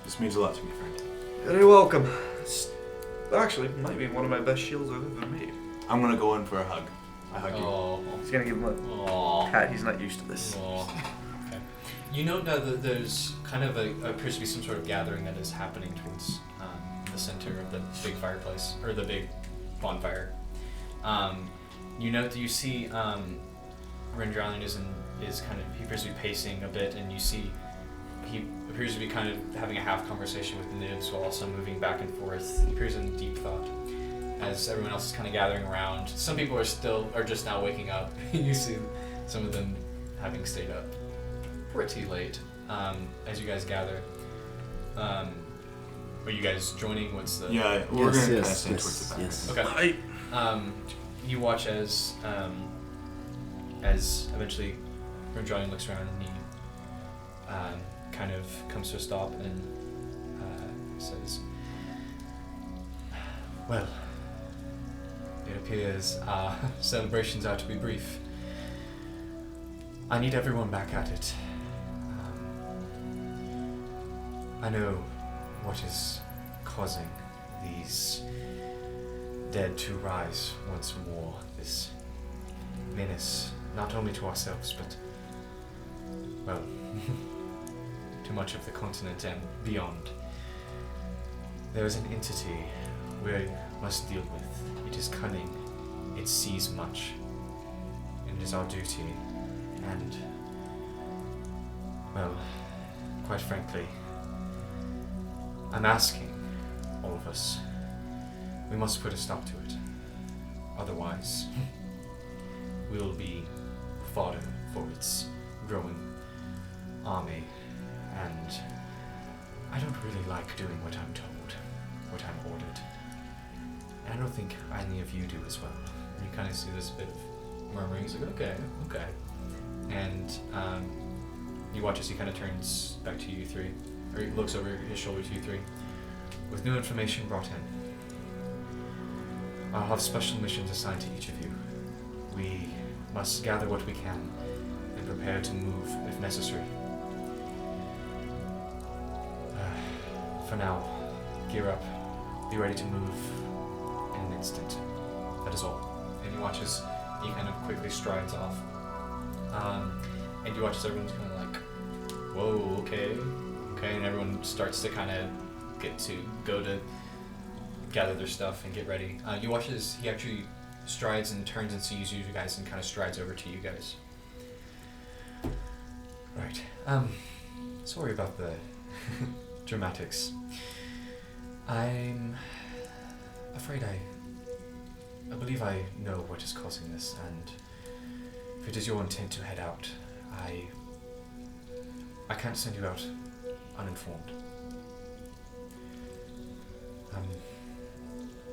this means a lot to me, friend. Very welcome. It's actually might be one of my best shields I've ever made. I'm going to go in for a hug. I hug you. Oh. He's gonna give him a Oh. pat. He's not used to this. Oh. Okay. You know now that there's kind of appears to be some sort of gathering that is happening towards the center of the big fireplace, or the big bonfire. You note that you see Rendralian is in he appears to be pacing a bit, and you see he appears to be kind of having a half conversation with the nibs while also moving back and forth. He appears in deep thought as everyone else is kind of gathering around. Some people are just now waking up. You see some of them having stayed up pretty late as you guys gather. Are you guys joining? What's the... Yeah, we're going to kind of stand towards the back. Yes. Okay. You watch as eventually Rindrani looks around and he kind of comes to a stop and says, "Well, it appears our celebrations are to be brief. I need everyone back at it. I know what is causing these dead to rise once more, this menace, not only to ourselves, but, well, to much of the continent and beyond. There is an entity we must deal with. It is cunning, it sees much, and it is our duty, and, well, quite frankly, I'm asking all of us, we must put a stop to it. Otherwise, we will be fodder for its growing army, and I don't really like doing what I'm told, what I'm ordered. And I don't think any of you do as well." And you kind of see this bit of murmuring. He's like, okay. And you watch as he kind of turns back to you three, or he looks over his shoulder to you three. "With new information brought in, I'll have special missions assigned to each of you. We must gather what we can and prepare to move if necessary. For now, gear up. Be ready to move in an instant. That is all." And you watch as he kind of quickly strides off. And you watch as everyone's kind of like, "Whoa, okay." And everyone starts to kind of get to go to gather their stuff and get ready. You watch as he actually strides and turns and sees you guys and kind of strides over to you guys. Right. Sorry about the dramatics. I'm afraid I believe I know what is causing this, and if it is your intent to head out, I can't send you out uninformed.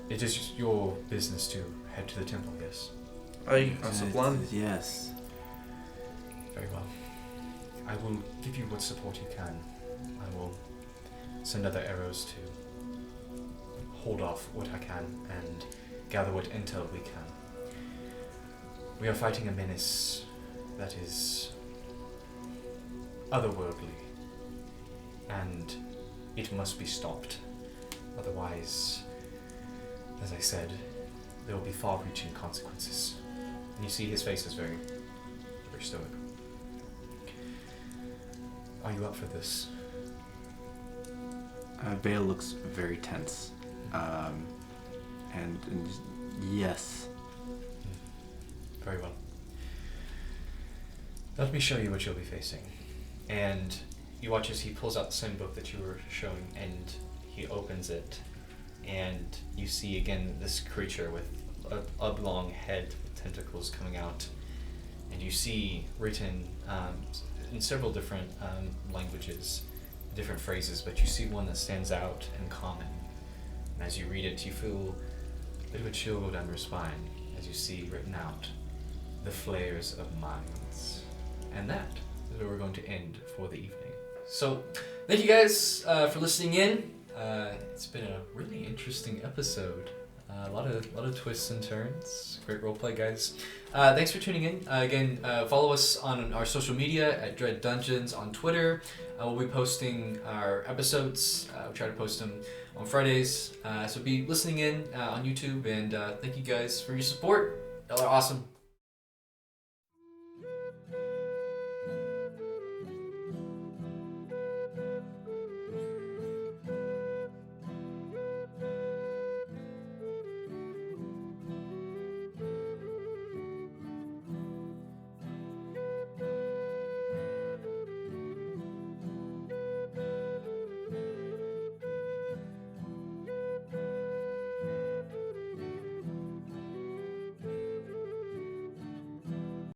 It is your business to head to the temple, yes? That's the plan. Yes. Very well. I will give you what support you can. I will send other arrows to hold off what I can and gather what intel we can. We are fighting a menace that is otherworldly, and it must be stopped. Otherwise, as I said, there will be far-reaching consequences. And you see his face is very, very stoic. Are you up for this? Vale looks very tense. And yes. Very well. Let me show you what you'll be facing. And you watch as he pulls out the same book that you were showing, and he opens it, and you see again this creature with an oblong head with tentacles coming out, and you see written in several different languages, different phrases, but you see one that stands out in common. And as you read it, you feel a bit of a chill go down your spine as you see written out, "The flares of minds." And that is where we're going to end for the evening. So, thank you guys for listening in. It's been a really interesting episode. A lot of twists and turns. Great roleplay, guys. Thanks for tuning in. Again, follow us on our social media at Dread Dungeons on Twitter. We'll be posting our episodes. We try to post them on Fridays. So be listening in on YouTube, and thank you guys for your support. Y'all are awesome.